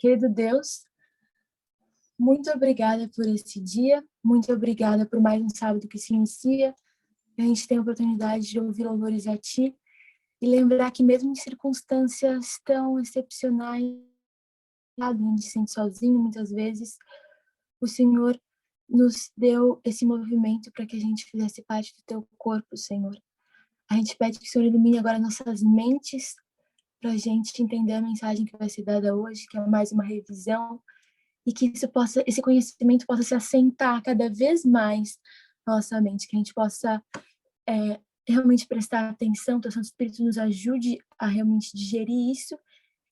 Querido Deus, muito obrigada por esse dia, muito obrigada por mais um sábado que se inicia. A gente tem a oportunidade de ouvir louvores a Ti e lembrar que mesmo em circunstâncias tão excepcionais, a gente se sente sozinho muitas vezes, o Senhor nos deu esse movimento para que a gente fizesse parte do Teu corpo, Senhor. A gente pede que o Senhor ilumine agora nossas mentes para a gente entender a mensagem que vai ser dada hoje, que é mais uma revisão, e que esse conhecimento possa se assentar cada vez mais na nossa mente, que a gente possa realmente prestar atenção, que o Santo Espírito nos ajude a realmente digerir isso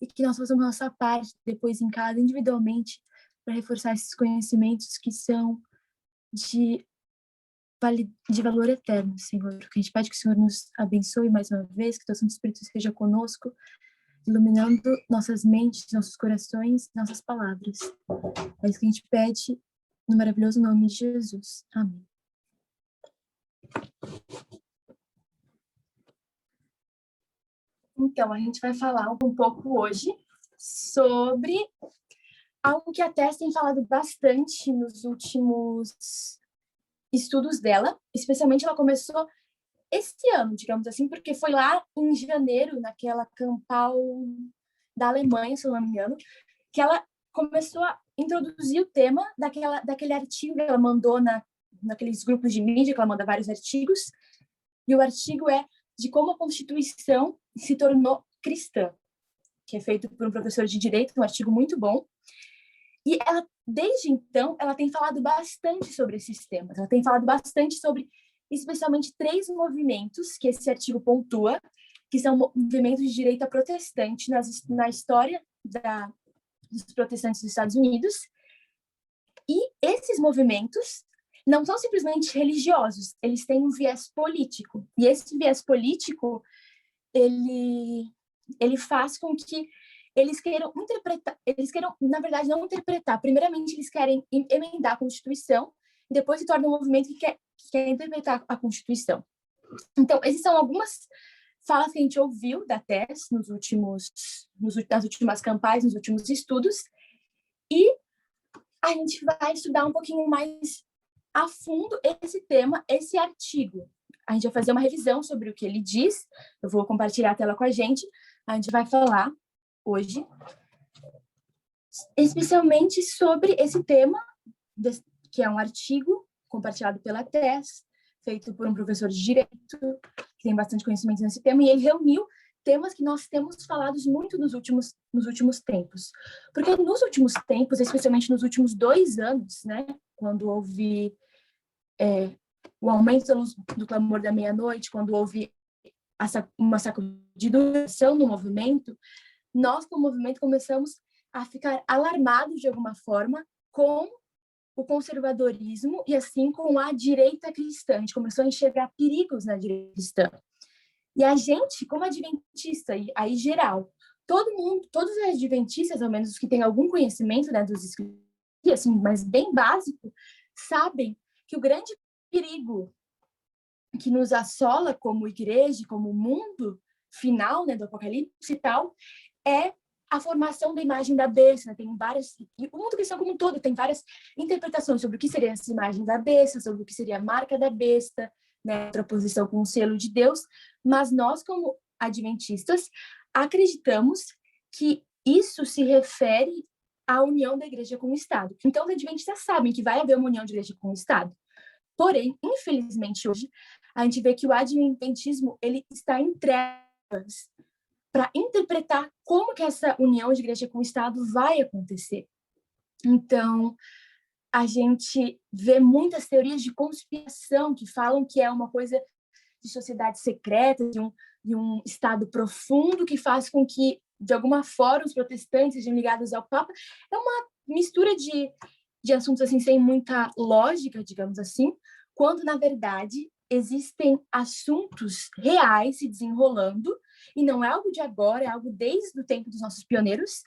e que nós façamos a nossa parte depois em casa, individualmente, para reforçar esses conhecimentos que são de valor eterno, Senhor. Que a gente pede que o Senhor nos abençoe mais uma vez, que o Santo Espírito esteja conosco, iluminando nossas mentes, nossos corações, nossas palavras. É isso que a gente pede no maravilhoso nome de Jesus. Amém. Então, a gente vai falar um pouco hoje sobre algo que a Tess tem falado bastante nos últimos estudos dela. Especialmente ela começou esse ano, digamos assim, porque foi lá em janeiro, naquela campal da Alemanha, se eu não me engano, que ela começou a introduzir o tema daquele artigo que ela mandou naqueles grupos de mídia, que ela manda vários artigos, e o artigo é de como a Constituição se tornou cristã, que é feito por um professor de direito, um artigo muito bom. E ela, desde então, ela tem falado bastante sobre esses temas. Ela tem falado bastante sobre, especialmente, 3 movimentos que esse artigo pontua, que são movimentos de direita protestante na história dos protestantes dos Estados Unidos. E esses movimentos não são simplesmente religiosos, eles têm um viés político. E esse viés político, ele faz com que eles queiram na verdade, não interpretar. Primeiramente, eles querem emendar a Constituição, e depois se torna um movimento que quer interpretar a Constituição. Então, essas são algumas falas que a gente ouviu da Tess nas últimas campanhas, nos últimos estudos, e a gente vai estudar um pouquinho mais a fundo esse tema, esse artigo. A gente vai fazer uma revisão sobre o que ele diz. Eu vou compartilhar a tela com a gente. A gente vai falar hoje especialmente sobre esse tema, que é um artigo compartilhado pela Tess, feito por um professor de direito, que tem bastante conhecimento nesse tema, e ele reuniu temas que nós temos falado muito nos últimos tempos. Porque nos últimos tempos, especialmente nos últimos 2 anos, né, quando houve o aumento da luz do clamor da meia-noite, quando houve uma sacudição no movimento, nós, como movimento, começamos a ficar alarmados, de alguma forma, com o conservadorismo e, assim, com a direita cristã. A gente começou a enxergar perigos na direita cristã. E a gente, como adventista, e aí geral, todo mundo, todos os adventistas, ao menos os que têm algum conhecimento, né, dos escritos, assim, mas bem básico, sabem que o grande perigo que nos assola como igreja, como mundo final, né, do Apocalipse e tal, é a formação da imagem da besta. Tem várias, e o mundo cristão como um todo tem várias interpretações sobre o que seria essa imagem da besta, sobre o que seria a marca da besta, né, outra posição com o selo de Deus, mas nós, como adventistas, acreditamos que isso se refere à união da igreja com o Estado. Então, os adventistas sabem que vai haver uma união de igreja com o Estado. Porém, infelizmente, hoje, a gente vê que o adventismo ele está em trevas para interpretar como que essa união de igreja com o Estado vai acontecer. Então, a gente vê muitas teorias de conspiração que falam que é uma coisa de sociedade secreta, de um Estado profundo que faz com que, de alguma forma, os protestantes sejam ligados ao Papa. É uma mistura de assuntos assim sem muita lógica, digamos assim, quando, na verdade, existem assuntos reais se desenrolando, e não é algo de agora, é algo desde o tempo dos nossos pioneiros,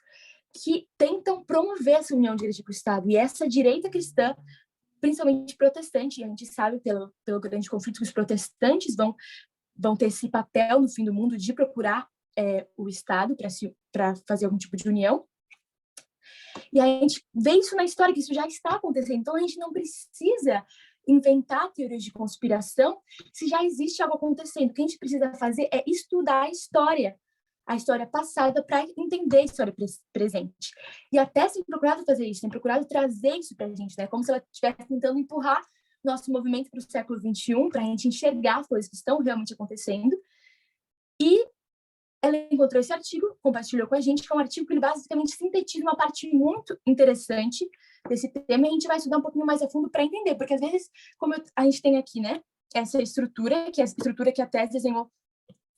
que tentam promover essa união de igreja com o Estado. E essa direita cristã, principalmente protestante, e a gente sabe pelo grande conflito que os protestantes vão ter esse papel no fim do mundo de procurar o Estado para fazer algum tipo de união. E a gente vê isso na história, que isso já está acontecendo. Então, a gente não precisa inventar teorias de conspiração se já existe algo acontecendo. O que a gente precisa fazer é estudar a história passada, para entender a história presente. E até tem procurado fazer isso, tem procurado trazer isso para a gente, né? Como se ela estivesse tentando empurrar nosso movimento para o século XXI, para a gente enxergar as coisas que estão realmente acontecendo. E ela encontrou esse artigo, compartilhou com a gente, que é um artigo que ele basicamente sintetiza uma parte muito interessante desse tema, e a gente vai estudar um pouquinho mais a fundo para entender, porque às vezes, como a gente tem aqui, né, essa estrutura, que é a estrutura que a Tess desenhou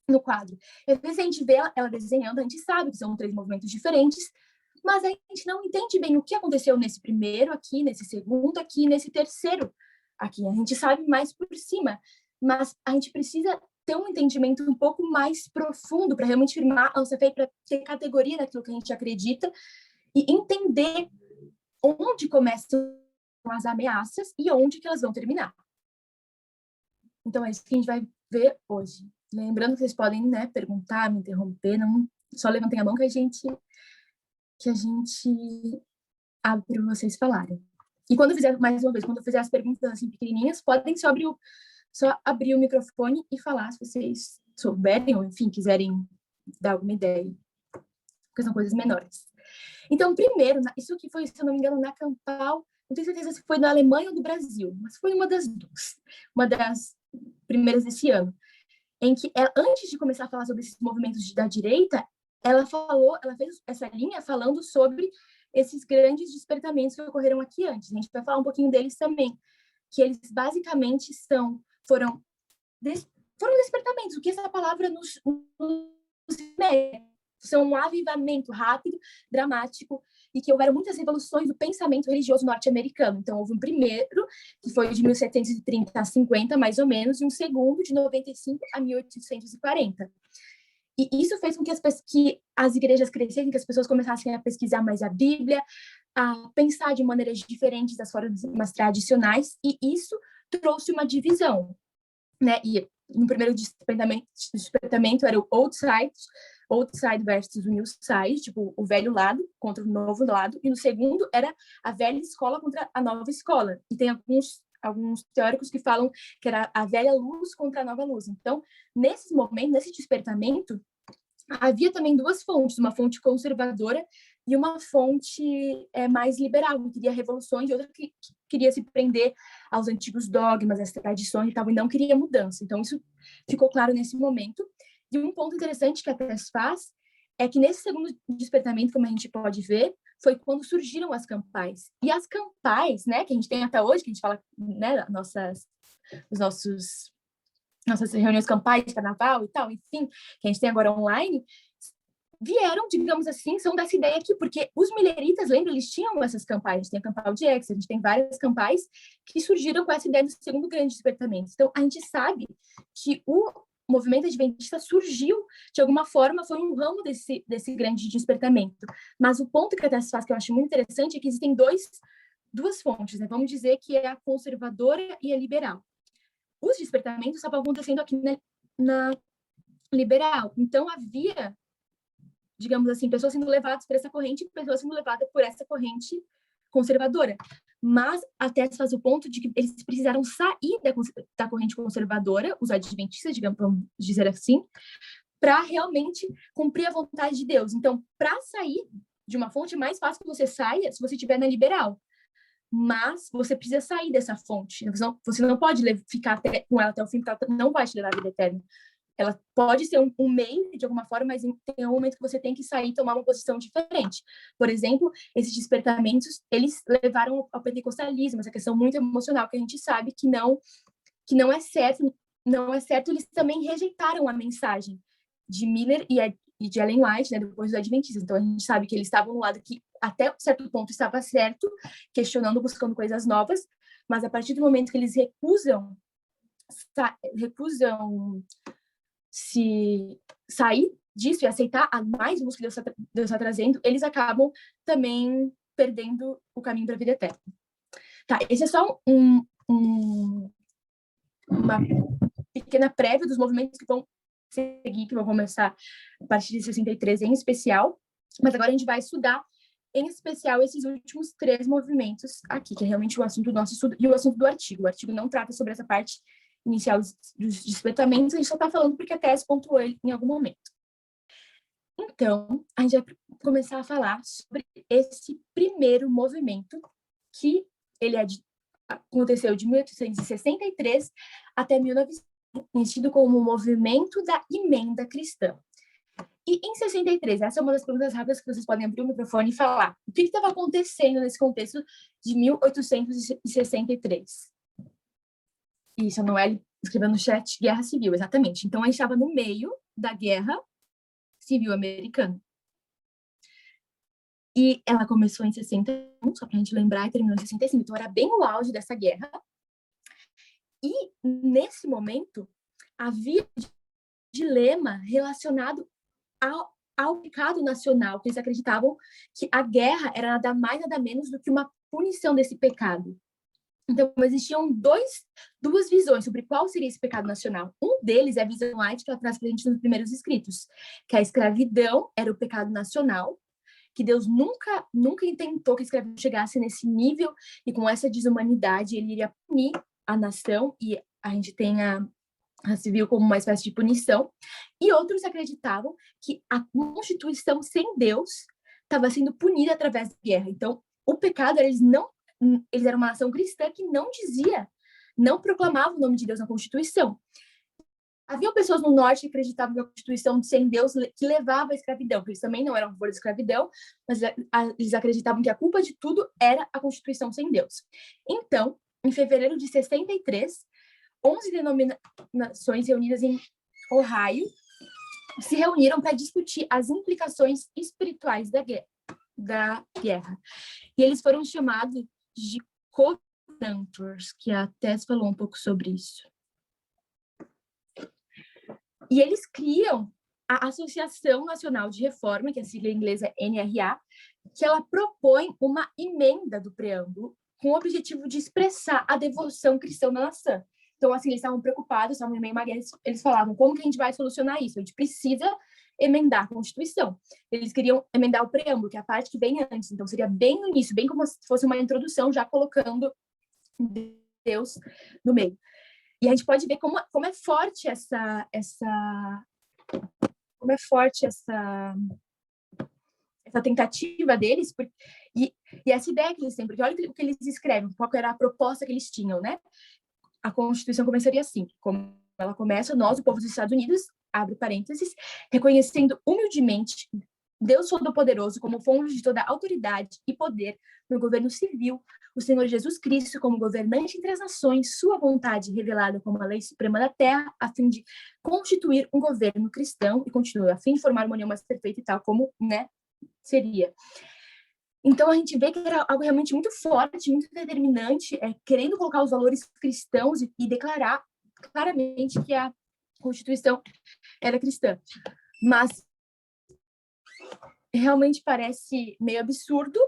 no quadro. E às vezes a gente vê ela desenhando, a gente sabe que são 3 movimentos diferentes, mas a gente não entende bem o que aconteceu nesse primeiro aqui, nesse segundo aqui, nesse terceiro aqui. A gente sabe mais por cima, mas a gente precisa ter um entendimento um pouco mais profundo para realmente firmar a nossa fé, para ter categoria daquilo que a gente acredita e entender onde começam as ameaças e onde que elas vão terminar. Então é isso que a gente vai ver hoje. Lembrando que vocês podem, né, perguntar, me interromper, não só levantem a mão que a gente abre para vocês falarem. E quando eu fizer, mais uma vez, quando eu fizer as perguntas assim pequenininhas, podem só abrir o microfone e falar, se vocês souberem ou, enfim, quiserem dar alguma ideia, porque são coisas menores. Então, primeiro, isso que foi, se eu não me engano, na Campal, não tenho certeza se foi na Alemanha ou do Brasil, mas foi uma das duas, uma das primeiras desse ano, em que, antes de começar a falar sobre esses movimentos da direita, ela fez essa linha falando sobre esses grandes despertamentos que ocorreram aqui antes. A gente vai falar um pouquinho deles também, que eles basicamente foram despertamentos. O que essa palavra nos são um avivamento rápido, dramático, e que houveram muitas revoluções do pensamento religioso norte-americano. Então, houve um primeiro, que foi de 1730 a 50, mais ou menos, e um segundo, de 95 a 1840. E isso fez com que as igrejas crescessem, que as pessoas começassem a pesquisar mais a Bíblia, a pensar de maneiras diferentes das formas tradicionais, e isso trouxe uma divisão, né? E no primeiro despertamento era o Old Side versus o New Side, tipo, o velho lado contra o novo lado, e no segundo era a velha escola contra a nova escola. E tem alguns teóricos que falam que era a velha luz contra a nova luz. Então, nesse momento, nesse despertamento, havia também 2 fontes, uma fonte conservadora e uma fonte mais liberal, que queria revoluções, e outra que queria se prender aos antigos dogmas, às tradições e tal, e não queria mudança. Então, isso ficou claro nesse momento. E um ponto interessante que a Tess faz é que nesse segundo despertamento, como a gente pode ver, foi quando surgiram as campais. E as campais, né, que a gente tem até hoje, que a gente fala, né, nossas reuniões campais de carnaval e tal, enfim, que a gente tem agora online, vieram, digamos assim, são dessa ideia aqui, porque os mileritas, lembra, eles tinham essas campais, a gente tem a campal de Ex, a gente tem várias campais que surgiram com essa ideia do segundo grande despertamento. Então, a gente sabe que o movimento adventista surgiu, de alguma forma, foi um ramo desse grande despertamento. Mas o ponto que a Tess faz, que eu acho muito interessante, é que existem duas fontes, né? Vamos dizer que é a conservadora e a liberal. Os despertamentos estavam acontecendo aqui na liberal. Então, havia, digamos assim, pessoas sendo levadas por essa corrente e pessoas sendo levadas por essa corrente conservadora. Mas até se faz o ponto de que eles precisaram sair da corrente conservadora, os adventistas, digamos, vamos dizer assim, para realmente cumprir a vontade de Deus. Então, para sair de uma fonte, mais fácil que você saia se você estiver na liberal. Mas você precisa sair dessa fonte. Você não pode ficar com ela até o fim, porque ela não vai te levar à vida eterna. Ela pode ser um meio, de alguma forma, mas tem um momento que você tem que sair e tomar uma posição diferente. Por exemplo, esses despertamentos, eles levaram ao pentecostalismo, essa questão muito emocional, que a gente sabe que não é certo, eles também rejeitaram a mensagem de Miller e de Ellen White, né, depois dos adventistas. Então, a gente sabe que eles estavam no lado que, até certo ponto, estava certo, questionando, buscando coisas novas, mas a partir do momento que eles recusam se sair disso e aceitar a mais luz que Deus está trazendo, eles acabam também perdendo o caminho para a vida eterna. Tá, esse é só uma pequena prévia dos movimentos que vão seguir, que vão começar a partir de 63 em especial, mas agora a gente vai estudar em especial esses últimos 3 movimentos aqui, que é realmente o assunto do nosso estudo e o assunto do artigo. O artigo não trata sobre essa parte inicial dos despletamentos, a gente só está falando porque a tese pontuou ele em algum momento. Então, a gente vai começar a falar sobre esse primeiro movimento, que ele aconteceu de 1863 até 1900, conhecido como o movimento da emenda cristã. E em 63, essa é uma das perguntas rápidas que vocês podem abrir o microfone e falar. O que estava acontecendo nesse contexto de 1863? Isso, a Noelle escreveu no chat, Guerra Civil, exatamente. Então, a gente estava no meio da Guerra Civil Americana. E ela começou em 61, só para a gente lembrar, e terminou em 65. Então, era bem o auge dessa guerra. E, nesse momento, havia um dilema relacionado ao pecado nacional, que eles acreditavam que a guerra era nada mais, nada menos do que uma punição desse pecado. Então, existiam duas visões sobre qual seria esse pecado nacional. Um deles é a visão White, que ela traz para a gente nos primeiros escritos, que a escravidão era o pecado nacional, que Deus nunca intentou que a escravidão chegasse nesse nível, e com essa desumanidade ele iria punir a nação, e a gente tem a civil como uma espécie de punição. E outros acreditavam que a Constituição sem Deus estava sendo punida através da guerra. Então, o pecado, eles eram uma nação cristã que não proclamava o nome de Deus na Constituição. Havia pessoas no norte que acreditavam que a Constituição sem Deus que levava à escravidão, porque eles também não eram a favor da escravidão, mas eles acreditavam que a culpa de tudo era a Constituição sem Deus. Então, em fevereiro de 63, 11 denominações reunidas em Ohio se reuniram para discutir as implicações espirituais da guerra. E eles foram chamados de Covenanters, que a Tess falou um pouco sobre isso. E eles criam a Associação Nacional de Reforma, que a sigla em inglês é NRA, que ela propõe uma emenda do preâmbulo com o objetivo de expressar a devoção cristã na nação. Então, assim, eles estavam preocupados, estavam em meio a uma guerra, eles falavam, como que a gente vai solucionar isso? A gente precisa emendar a Constituição. Eles queriam emendar o preâmbulo, que é a parte que vem antes. Então, seria bem no início, bem como se fosse uma introdução, já colocando Deus no meio. E a gente pode ver como é forte essa tentativa deles, e essa ideia que eles têm, porque olha o que eles escrevem, qual era a proposta que eles tinham, né? A Constituição começaria assim, como ela começa, nós, o povo dos Estados Unidos, abre parênteses, reconhecendo humildemente Deus Todo-Poderoso como fonte de toda autoridade e poder no governo civil, o Senhor Jesus Cristo como governante entre as nações, sua vontade revelada como a lei suprema da terra, a fim de constituir um governo cristão, e continua, a fim de formar uma união mais perfeita e tal, como, né, seria. Então, a gente vê que era algo realmente muito forte, muito determinante, querendo colocar os valores cristãos e declarar claramente que a Constituição era cristã. Mas realmente parece meio absurdo,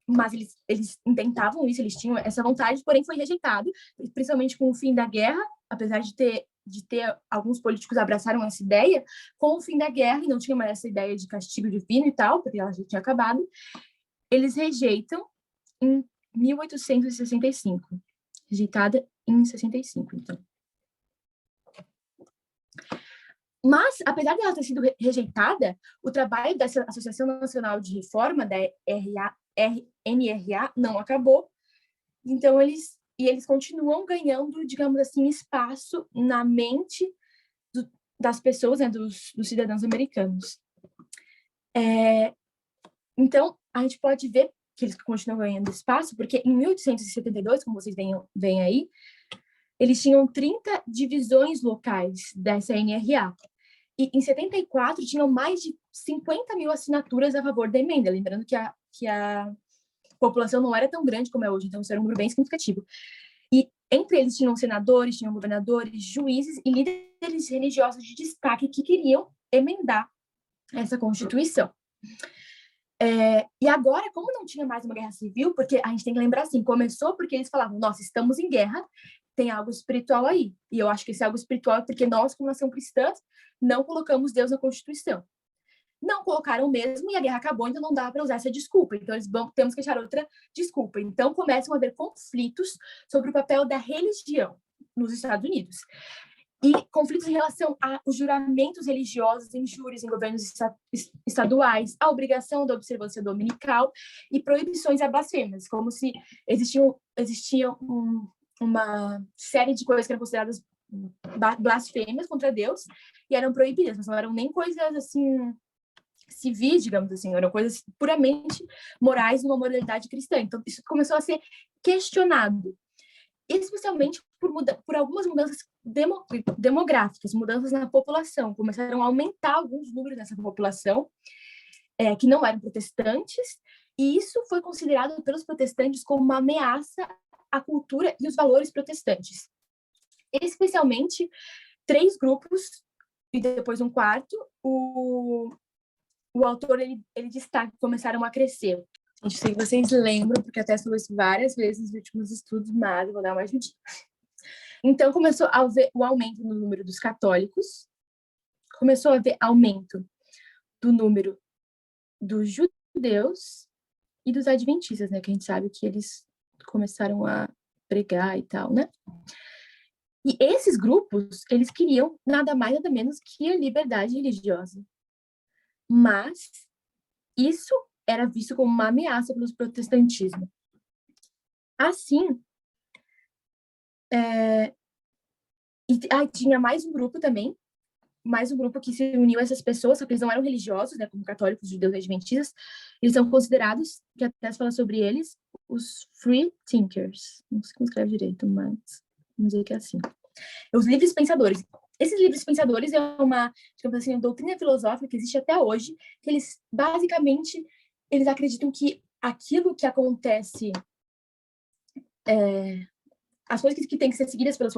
mas eles tentavam isso, eles tinham essa vontade, porém foi rejeitado, principalmente com o fim da guerra, apesar de ter alguns políticos abraçaram essa ideia, com o fim da guerra, e não tinha mais essa ideia de castigo divino e tal, porque ela já tinha acabado, eles rejeitam em 1865. Rejeitada em 65, então. Mas, apesar de ela ter sido rejeitada, o trabalho dessa Associação Nacional de Reforma, da NRA, não acabou. Então, eles continuam ganhando, digamos assim, espaço na mente das pessoas, né, dos cidadãos americanos. Então, a gente pode ver que eles continuam ganhando espaço, porque em 1872, como vocês veem aí, eles tinham 30 divisões locais dessa NRA. E em 74, tinham mais de 50 mil assinaturas a favor da emenda. Lembrando que a população não era tão grande como é hoje, então isso era um número bem significativo. E entre eles tinham senadores, tinham governadores, juízes e líderes religiosos de destaque que queriam emendar essa Constituição. E agora, como não tinha mais uma guerra civil, porque a gente tem que lembrar assim, começou porque eles falavam, nossa, estamos em guerra, tem algo espiritual aí. E eu acho que esse algo espiritual é porque nós, como nação cristã, não colocamos Deus na Constituição. não colocaram mesmo e a guerra acabou, então não dá para usar essa desculpa. Então temos que achar outra desculpa. Então começam a haver conflitos sobre o papel da religião nos Estados Unidos. E conflitos em relação aos juramentos religiosos em júris em governos estaduais, a obrigação da observância dominical e proibições a blasfêmias, como se existia uma série de coisas que eram consideradas blasfêmias contra Deus e eram proibidas, mas não eram nem coisas assim civis, digamos assim, eram coisas puramente morais numa moralidade cristã. Então isso começou a ser questionado, especialmente por algumas mudanças demográficas, mudanças na população. Começaram a aumentar alguns números dessa população que não eram protestantes, e isso foi considerado pelos protestantes como uma ameaça à cultura e os valores protestantes. Especialmente 3 grupos, e depois um quarto, o autor ele destaca que começaram a crescer. Não sei se vocês lembram, porque até falou isso várias vezes nos últimos estudos, mas eu vou dar mais um dia. Então, começou a haver o aumento no número dos católicos, começou a haver aumento do número dos judeus e dos adventistas, né? Que a gente sabe que eles começaram a pregar e tal, né? E esses grupos, eles queriam nada mais, nada menos que a liberdade religiosa. Mas isso era visto como uma ameaça pelo protestantismo. Assim, tinha mais um grupo também, mais um grupo que se uniu a essas pessoas, só que eles não eram religiosos, né, como católicos, judeus e adventistas. Eles são considerados, que até se fala sobre eles, os free thinkers. Não sei como escreve direito, mas vamos dizer que é assim. Os livres pensadores. Esses livres pensadores é uma, digamos assim, uma doutrina filosófica que existe até hoje, que eles, basicamente, eles acreditam que aquilo que acontece, as coisas que têm que ser seguidas pela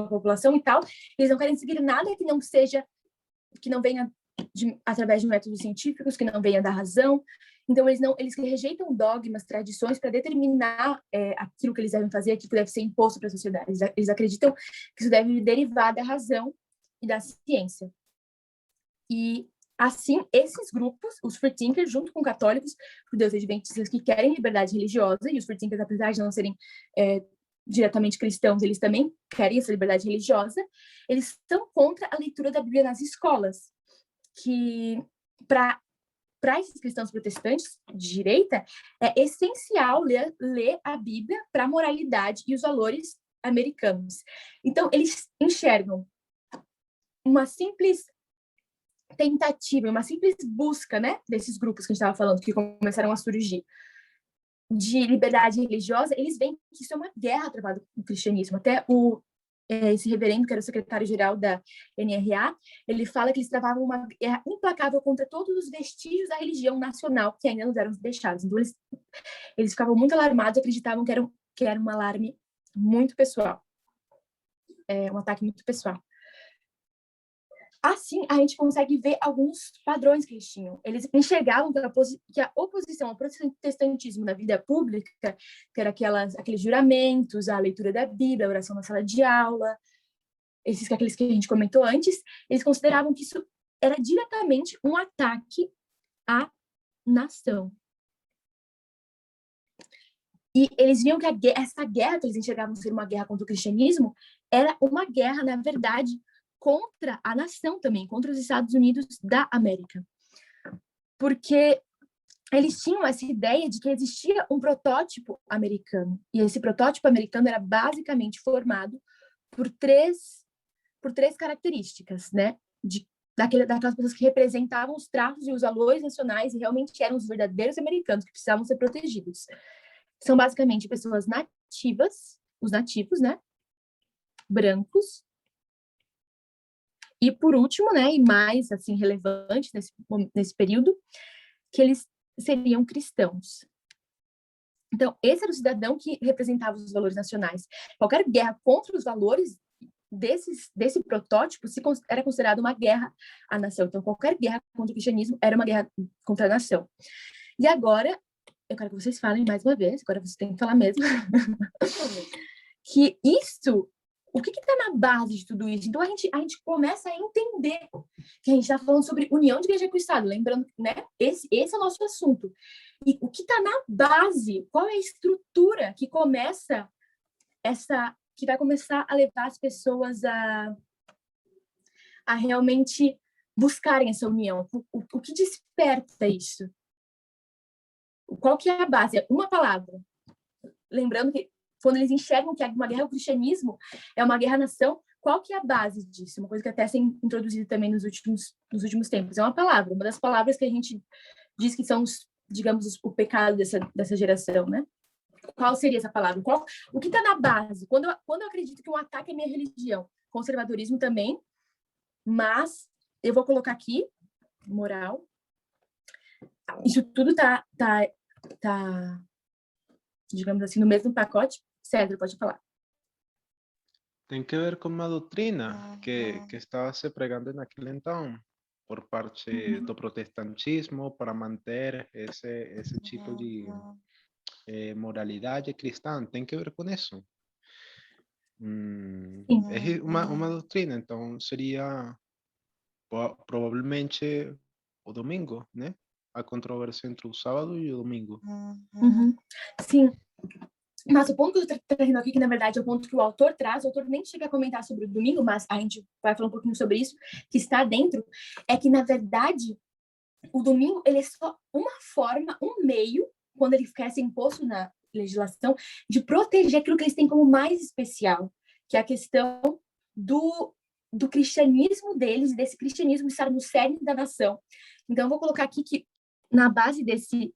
população e tal, eles não querem seguir nada que não seja, que não venha através de métodos científicos, que não venha da razão. Então, eles rejeitam dogmas, tradições para determinar aquilo que eles devem fazer, aquilo que deve ser imposto para a sociedade. Eles acreditam que isso deve derivar da razão e da ciência. E, assim, esses grupos, os free thinkers, junto com católicos, judeus e adventistas que querem liberdade religiosa, e os free thinkers, apesar de não serem diretamente cristãos, eles também querem essa liberdade religiosa, eles são contra a leitura da Bíblia nas escolas, que, para esses cristãos protestantes de direita, é essencial ler a Bíblia para a moralidade e os valores americanos. Então, eles enxergam uma simples tentativa, uma simples busca, né, desses grupos que a gente estava falando, que começaram a surgir, de liberdade religiosa, eles veem que isso é uma guerra travada com o cristianismo. Até esse reverendo, que era o secretário-geral da NRA, ele fala que eles travavam uma guerra implacável contra todos os vestígios da religião nacional que ainda não eram deixados. Então, eles ficavam muito alarmados, acreditavam que era um alarme muito pessoal, um ataque muito pessoal. Assim, a gente consegue ver alguns padrões que eles tinham. Eles enxergavam que a oposição ao protestantismo na vida pública, que era aqueles juramentos, a leitura da Bíblia, a oração na sala de aula, aqueles que a gente comentou antes, eles consideravam que isso era diretamente um ataque à nação. E eles viam que essa guerra que eles enxergavam ser uma guerra contra o cristianismo era uma guerra, na verdade, contra a nação também, contra os Estados Unidos da América. Porque eles tinham essa ideia de que existia um protótipo americano. E esse protótipo americano era basicamente formado por três características, né? Daquelas pessoas que representavam os traços e os valores nacionais e realmente eram os verdadeiros americanos que precisavam ser protegidos. São basicamente pessoas nativas, os nativos, né? Brancos. E, por último, né, e mais assim relevante nesse período, que eles seriam cristãos. Então, esse era o cidadão que representava os valores nacionais. Qualquer guerra contra os valores desse protótipo era considerada uma guerra à nação. Então, qualquer guerra contra o cristianismo era uma guerra contra a nação. E agora, eu quero que vocês falem mais uma vez, agora vocês têm que falar mesmo, que isso o que está na base de tudo isso? Então, a gente começa a entender que a gente está falando sobre união de igreja com o Estado, lembrando, né? Esse é o nosso assunto. E o que está na base, qual é a estrutura que começa que vai começar a levar as pessoas a realmente buscarem essa união? O que desperta isso? Qual que é a base? Uma palavra. Lembrando que quando eles enxergam que uma guerra ao cristianismo é uma guerra à nação, qual que é a base disso? Uma coisa que até tem introduzida também nos últimos tempos. É uma palavra, uma das palavras que a gente diz que são, digamos, o pecado dessa geração, né? Qual seria essa palavra? O que está na base? Quando eu acredito que um ataque é minha religião, conservadorismo também, mas eu vou colocar aqui, moral. Isso tudo tá, digamos assim, no mesmo pacote. César, pode falar. Tem que ver com uma doutrina que estava se pregando naquele então, por parte do protestantismo, para manter esse tipo de moralidade cristã. Tem que ver com isso. É uma doutrina, então seria provavelmente o domingo, né? A controvérsia entre o sábado e o domingo. Sim. Mas o ponto que eu estou trazendo aqui, que na verdade é o ponto que o autor traz, o autor nem chega a comentar sobre o domingo, mas a gente vai falar um pouquinho sobre isso, que está dentro, é que, na verdade, o domingo ele é só uma forma, um meio, quando ele quer ser imposto na legislação, de proteger aquilo que eles têm como mais especial, que é a questão do cristianismo deles, desse cristianismo estar no cerne da nação. Então, eu vou colocar aqui que, na base desses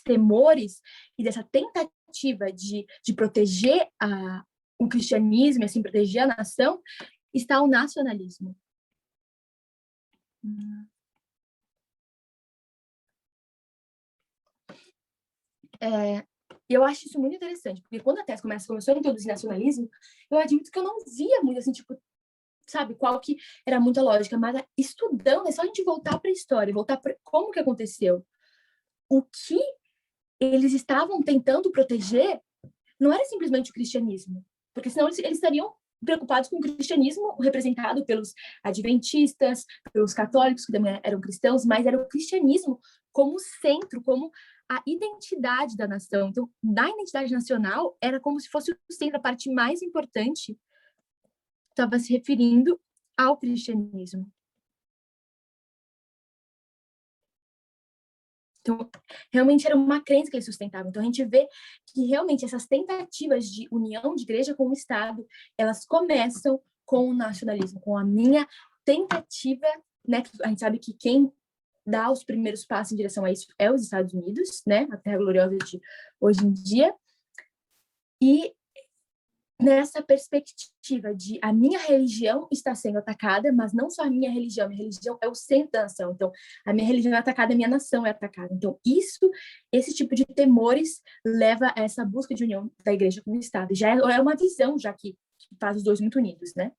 temores e dessa tentativa de proteger o cristianismo e assim proteger a nação, está o nacionalismo. Eu acho isso muito interessante, porque quando a tese começou a introduzir nacionalismo, eu admito que eu não via muito assim, tipo, sabe, qual que era muita lógica, mas estudando, é só a gente voltar para a história, voltar para como que aconteceu. O que eles estavam tentando proteger não era simplesmente o cristianismo, porque senão eles estariam preocupados com o cristianismo representado pelos adventistas, pelos católicos, que também eram cristãos, mas era o cristianismo como centro, como a identidade da nação. Então, na identidade nacional, era como se fosse o centro, a parte mais importante estava se referindo ao cristianismo. Então, realmente era uma crença que eles sustentavam. Então, a gente vê que realmente essas tentativas de união de igreja com o Estado, elas começam com o nacionalismo, com a minha tentativa, né? A gente sabe que quem dá os primeiros passos em direção a isso é os Estados Unidos, né? A terra gloriosa de hoje em dia. E nessa perspectiva de a minha religião está sendo atacada, mas não só a minha religião é o centro da nação. Então, a minha religião é atacada, a minha nação é atacada. Então, esse tipo de temores leva a essa busca de união da igreja com o Estado. Já é uma visão, já que faz os dois muito unidos, né?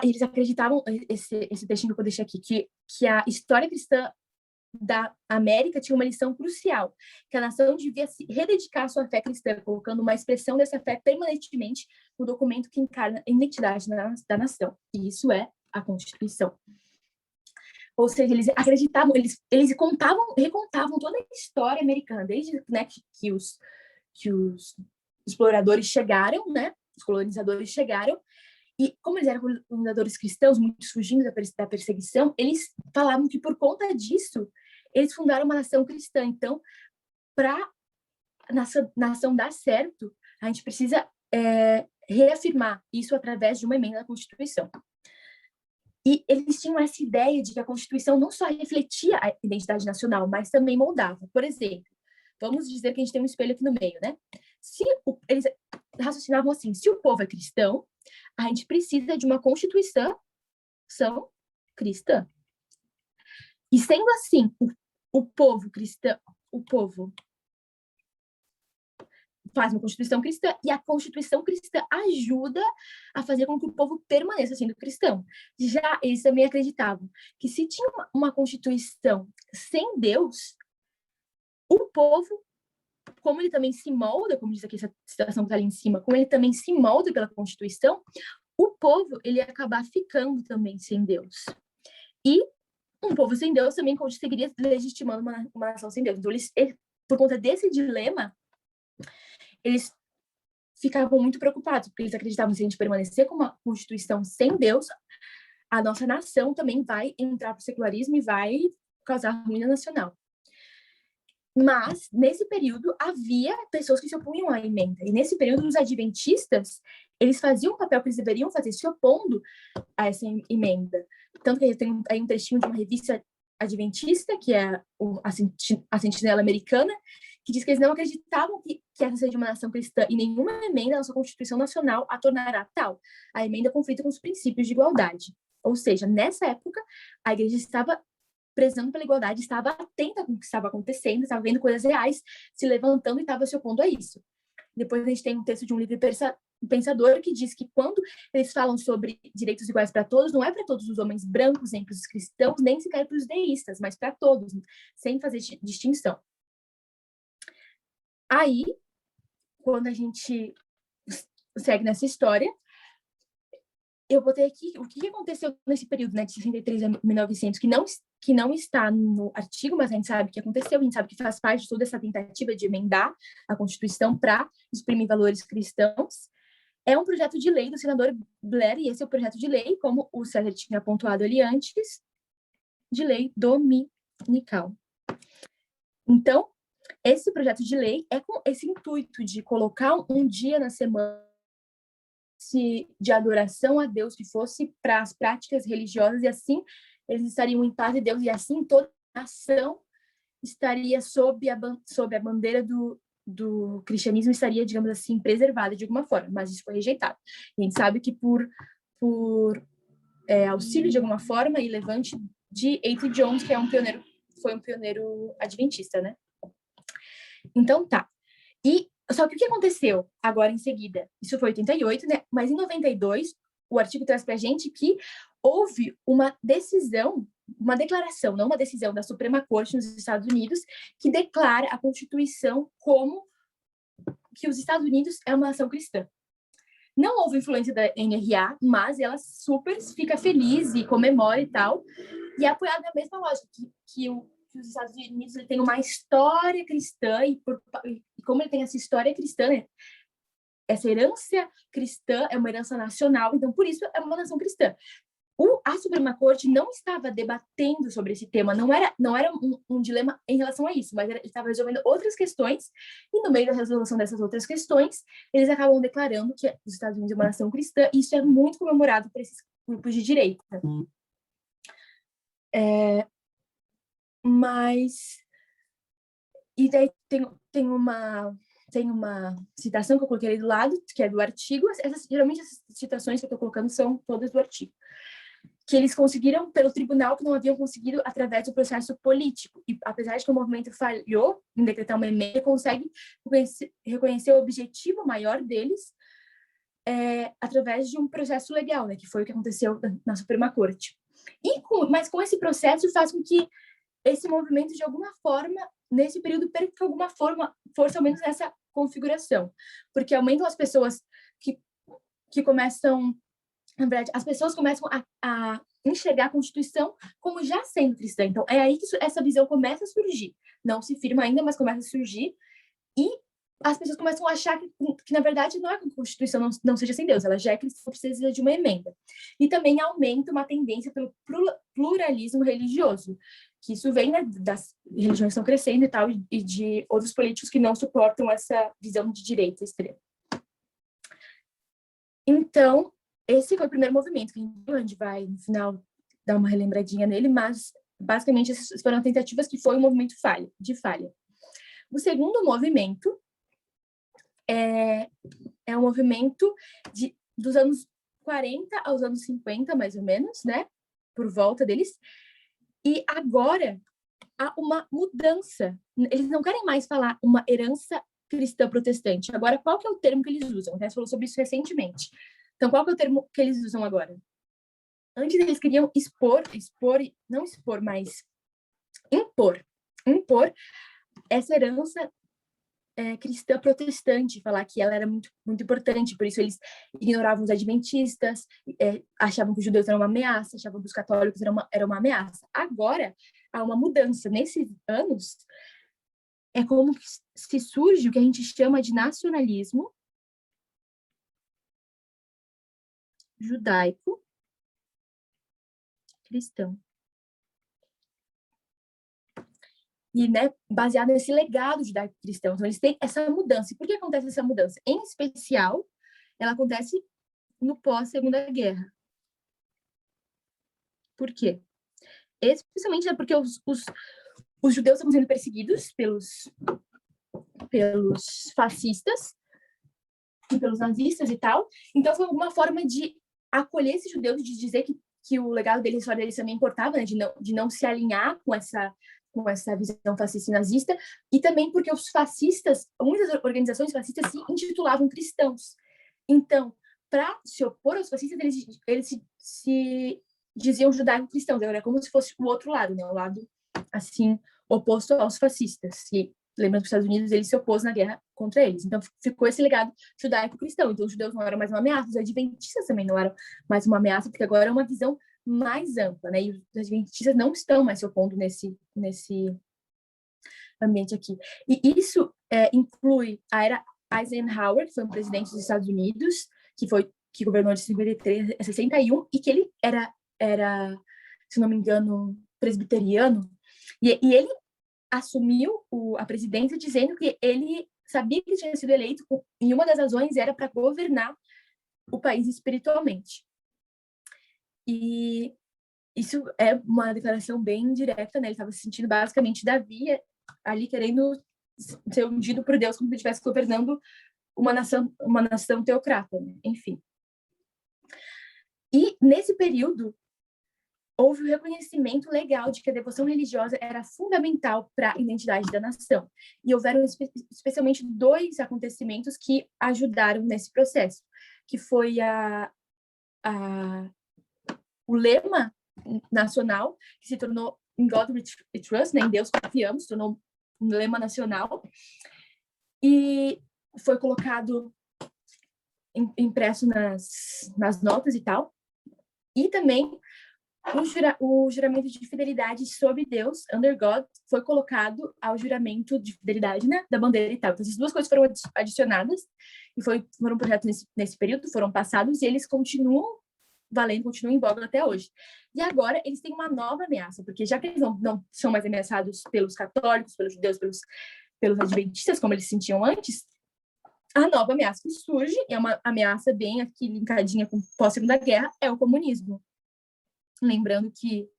Eles acreditavam, esse textinho que eu deixei aqui, que a história cristã da América tinha uma lição crucial, que a nação devia se rededicar à sua fé cristã, colocando uma expressão dessa fé permanentemente no documento que encarna a identidade da nação. E isso é a Constituição. Ou seja, eles acreditavam, eles recontavam toda a história americana, desde, né, que os exploradores chegaram, né, os colonizadores chegaram, e como eles eram colonizadores cristãos, muitos fugindo da perseguição, eles falavam que por conta disso, eles fundaram uma nação cristã. Então, para a nação dar certo, a gente precisa reafirmar isso através de uma emenda à Constituição. E eles tinham essa ideia de que a Constituição não só refletia a identidade nacional, mas também moldava. Por exemplo, vamos dizer que a gente tem um espelho aqui no meio, né? Eles raciocinavam assim, se o povo é cristão, a gente precisa de uma Constituição cristã. E sendo assim, o povo cristão, o povo faz uma Constituição cristã e a Constituição cristã ajuda a fazer com que o povo permaneça sendo cristão. Já eles também acreditavam que se tinha uma Constituição sem Deus, o povo como ele também se molda, como diz aqui essa citação que está ali em cima, como ele também se molda pela Constituição, o povo ele ia acabar ficando também sem Deus. E um povo sem Deus também conseguiria legitimando uma nação sem Deus. Então, por conta desse dilema, eles ficavam muito preocupados, porque eles acreditavam que se a gente permanecer com uma Constituição sem Deus, a nossa nação também vai entrar para o secularismo e vai causar ruína nacional. Mas, nesse período, havia pessoas que se opunham à emenda. E, nesse período, os adventistas, eles faziam o papel que eles deveriam fazer, se opondo a essa emenda. Tanto que tem aí um trechinho de uma revista adventista, que é a Sentinela Americana, que diz que eles não acreditavam que essa seja uma nação cristã e nenhuma emenda na sua Constituição Nacional a tornará tal. A emenda conflita com os princípios de igualdade. Ou seja, nessa época, a igreja estava prezando pela igualdade, estava atenta com o que estava acontecendo, estava vendo coisas reais, se levantando e estava se opondo a isso. Depois a gente tem um texto de um livre pensador que diz que quando eles falam sobre direitos iguais para todos, não é para todos os homens brancos, nem para os cristãos, nem sequer para os deístas, mas para todos, sem fazer distinção. Aí, quando a gente segue nessa história, eu botei aqui o que aconteceu nesse período, né, de 63 a 1900, que não está no artigo, mas a gente sabe que aconteceu, a gente sabe que faz parte de toda essa tentativa de emendar a Constituição para exprimir valores cristãos. É um projeto de lei do senador Blair, e esse é o projeto de lei, como o César tinha pontuado ali antes, de lei dominical. Então, esse projeto de lei é com esse intuito de colocar um dia na semana de adoração a Deus que fosse para as práticas religiosas, e assim eles estariam em paz de Deus, e assim toda a nação estaria sob a bandeira do cristianismo, estaria, digamos assim, preservada de alguma forma, mas isso foi rejeitado. E a gente sabe que por auxílio de alguma forma e levante de A.T. Jones, que foi um pioneiro adventista, né? Então tá. Só que o que aconteceu agora em seguida? Isso foi 88, né? Mas em 92, o artigo traz pra gente que houve uma declaração, não uma decisão da Suprema Corte nos Estados Unidos, que declara a Constituição como que os Estados Unidos é uma nação cristã. Não houve influência da NRA, mas ela super fica feliz e comemora e tal, e é apoiada na mesma lógica, que os Estados Unidos ele tem uma história cristã, e como ele tem essa história cristã, né, essa herança cristã é uma herança nacional, então por isso é uma nação cristã. A Suprema Corte não estava debatendo sobre esse tema, não era um dilema em relação a isso, mas ele estava resolvendo outras questões, e no meio da resolução dessas outras questões, eles acabam declarando que os Estados Unidos é uma nação cristã, e isso é muito comemorado por esses grupos de direita. Mas... E daí tem uma citação que eu coloquei ali do lado, que é do artigo. Geralmente essas citações que eu estou colocando são todas do artigo. Que eles conseguiram pelo tribunal que não haviam conseguido através do processo político. E apesar de que o movimento falhou em decretar uma emenda, consegue reconhecer o objetivo maior deles através de um processo legal, né, que foi o que aconteceu na Suprema Corte. Mas com esse processo faz com que esse movimento, de alguma forma, nesse período, perca alguma força, ao menos nessa configuração. Porque aumentam as pessoas que começam... Na verdade, as pessoas começam a enxergar a Constituição como já sendo cristã. Então, é aí que essa visão começa a surgir. Não se firma ainda, mas começa a surgir. E as pessoas começam a achar que na verdade, não é que a Constituição não seja sem Deus, ela já é cristã, precisa de uma emenda. E também aumenta uma tendência pelo pluralismo religioso, que isso vem, né, das religiões que estão crescendo e tal, e de outros políticos que não suportam essa visão de direita extrema. Então, esse foi o primeiro movimento, que a gente vai, no final, dar uma relembradinha nele, mas, basicamente, essas foram tentativas que foi um movimento de falha. O segundo movimento é um movimento dos anos 40 aos anos 50, mais ou menos, né? Por volta deles. E agora há uma mudança. Eles não querem mais falar uma herança cristã protestante. Agora, qual que é o termo que eles usam? Você falou sobre isso recentemente. Então, qual que é o termo que eles usam agora? Antes eles queriam não expor, mas impor essa herança cristã protestante, falar que ela era muito, muito importante, por isso eles ignoravam os adventistas, achavam que os judeus eram uma ameaça, achavam que os católicos eram uma ameaça. Agora, há uma mudança. Nesses anos, é como que se surge o que a gente chama de nacionalismo judaico-cristão. E, né, baseado nesse legado judaico-cristão. Então, eles têm essa mudança. E por que acontece essa mudança? Em especial, ela acontece no pós-Segunda Guerra. Por quê? Especialmente porque os judeus estavam sendo perseguidos pelos fascistas e pelos nazistas e tal. Então, foi uma forma de acolher esses judeus, de dizer que o legado deles, a história deles também importava, né? De não se alinhar com essa visão fascista e nazista, e também porque os fascistas, muitas organizações fascistas se intitulavam cristãos. Então, para se opor aos fascistas, eles se diziam judaico-cristãos, era como se fosse o outro lado, né? O lado, assim, oposto aos fascistas. E lembrando que os Estados Unidos, ele se opôs na guerra contra eles. Então, ficou esse legado judaico-cristão. Então, os judeus não eram mais uma ameaça, os adventistas também não eram mais uma ameaça, porque agora é uma visão mais ampla, né? E os adventistas não estão mais se opondo nesse ambiente aqui. E isso inclui a era Eisenhower, que foi um presidente dos Estados Unidos, que governou de 53 a 61, e que ele era, se não me engano, presbiteriano, e ele assumiu a presidência dizendo que ele sabia que tinha sido eleito, e uma das razões era para governar o país espiritualmente. E isso é uma declaração bem direta, né? Ele estava se sentindo basicamente Davi ali querendo ser ungido por Deus como se estivesse governando uma nação teocrata, né? Enfim. E nesse período houve o reconhecimento legal de que a devoção religiosa era fundamental para a identidade da nação. E houveram especialmente 2 acontecimentos que ajudaram nesse processo, que foi o lema nacional, que se tornou In God We Trust, né? Em Deus confiamos, se tornou um lema nacional, e foi colocado, impresso nas notas e tal, e também o juramento de fidelidade sobre Deus, under God, foi colocado ao juramento de fidelidade, né, da bandeira e tal. Então, essas 2 coisas foram adicionadas, e foram projetos nesse período, foram passados, e eles continuam valendo, continuam em voga até hoje. E agora eles têm uma nova ameaça, porque já que eles não são mais ameaçados pelos católicos, pelos judeus, pelos adventistas, como eles se sentiam antes, a nova ameaça que surge, é uma ameaça bem aqui linkadinha com pós-Segunda Guerra, é o comunismo. Lembrando que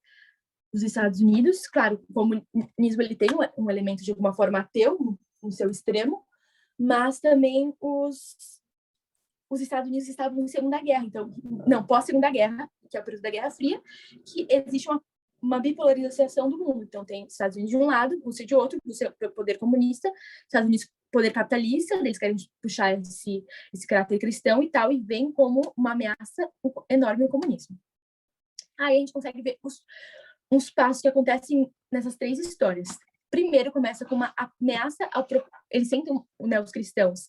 os Estados Unidos, claro, o comunismo ele tem um elemento de alguma forma ateu no seu extremo, mas também os Estados Unidos estavam em Segunda Guerra, então, não, pós-Segunda Guerra, que é o período da Guerra Fria, que existe uma bipolarização do mundo. Então, tem Estados Unidos de um lado, Rússia de outro, Rússia poder comunista, Estados Unidos poder capitalista, eles querem puxar esse caráter cristão e tal, e vem como uma ameaça enorme o comunismo. Aí a gente consegue ver uns passos que acontecem nessas 3 histórias. Primeiro, começa com uma ameaça eles sentem, né, os cristãos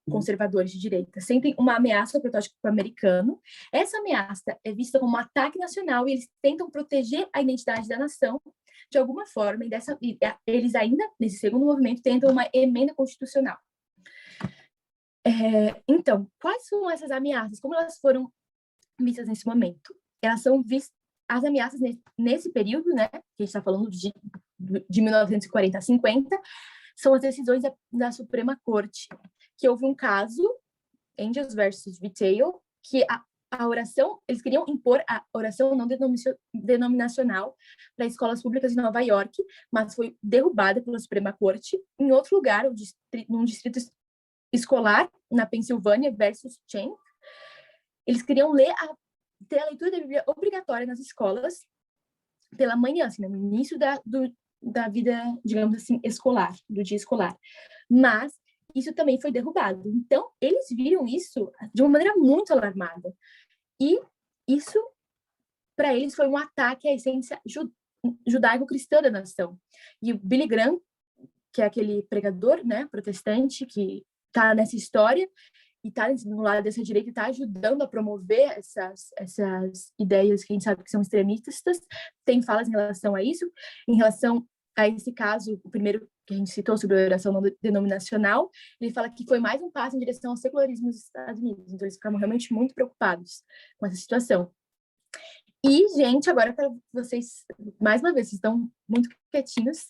conservadores de direita, sentem uma ameaça ao protótipo americano. Essa ameaça é vista como um ataque nacional e eles tentam proteger a identidade da nação de alguma forma, e eles ainda, nesse segundo movimento, tentam uma emenda constitucional. Então, quais são essas ameaças? Como elas foram vistas nesse momento? Elas são vistas, as ameaças nesse período, né, que a gente está falando de 1940 a 50, são as decisões da Suprema Corte, que houve um caso, Angels versus Retail, que a oração, eles queriam impor a oração não denominacional para escolas públicas em Nova York, mas foi derrubada pela Suprema Corte. Em outro lugar, num distrito escolar, na Pensilvânia versus Chen, eles queriam ter a leitura da Bíblia obrigatória nas escolas pela manhã, assim, no início da vida, digamos assim, escolar, do dia escolar. Mas isso também foi derrubado. Então, eles viram isso de uma maneira muito alarmada. E isso, para eles, foi um ataque à essência judaico-cristã da nação. E o Billy Graham que é aquele pregador, né, protestante, que está nessa história e está no lado dessa direita e está ajudando a promover essas ideias que a gente sabe que são extremistas, tem falas em relação a isso, em relação a esse caso, o primeiro que a gente citou sobre a oração não denominacional, ele fala que foi mais um passo em direção ao secularismo nos Estados Unidos, então eles ficaram realmente muito preocupados com essa situação. E, gente, agora para vocês, mais uma vez, vocês estão muito quietinhos,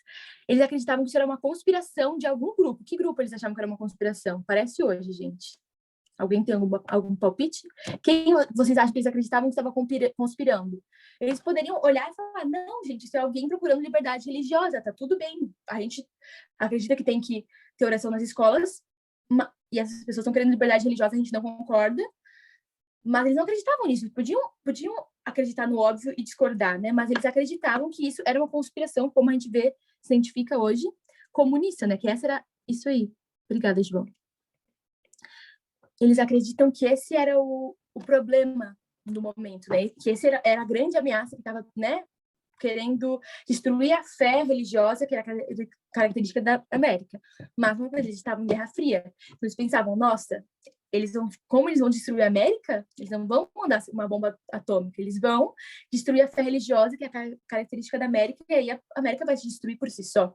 eles acreditavam que isso era uma conspiração de algum grupo. Que grupo eles achavam que era uma conspiração? Parece hoje, gente. Alguém tem algum palpite? Quem vocês acham que eles acreditavam que estava conspirando? Eles poderiam olhar e falar, não, gente, isso é alguém procurando liberdade religiosa, tá tudo bem. A gente acredita que tem que ter oração nas escolas, e essas pessoas estão querendo liberdade religiosa, a gente não concorda, mas eles não acreditavam nisso. Podiam acreditar no óbvio e discordar, né? Mas eles acreditavam que isso era uma conspiração, como a gente vê, se identifica hoje, comunista, né? Que essa era isso aí. Obrigada, João. Eles acreditam que esse era o problema do momento, né? Que esse era a grande ameaça que estava, né, querendo destruir a fé religiosa, que era característica da América. Mas não, eles estavam em Guerra Fria. Então, eles pensavam, nossa, como eles vão destruir a América? Eles não vão mandar uma bomba atômica, eles vão destruir a fé religiosa, que é a característica da América, e aí a América vai se destruir por si só.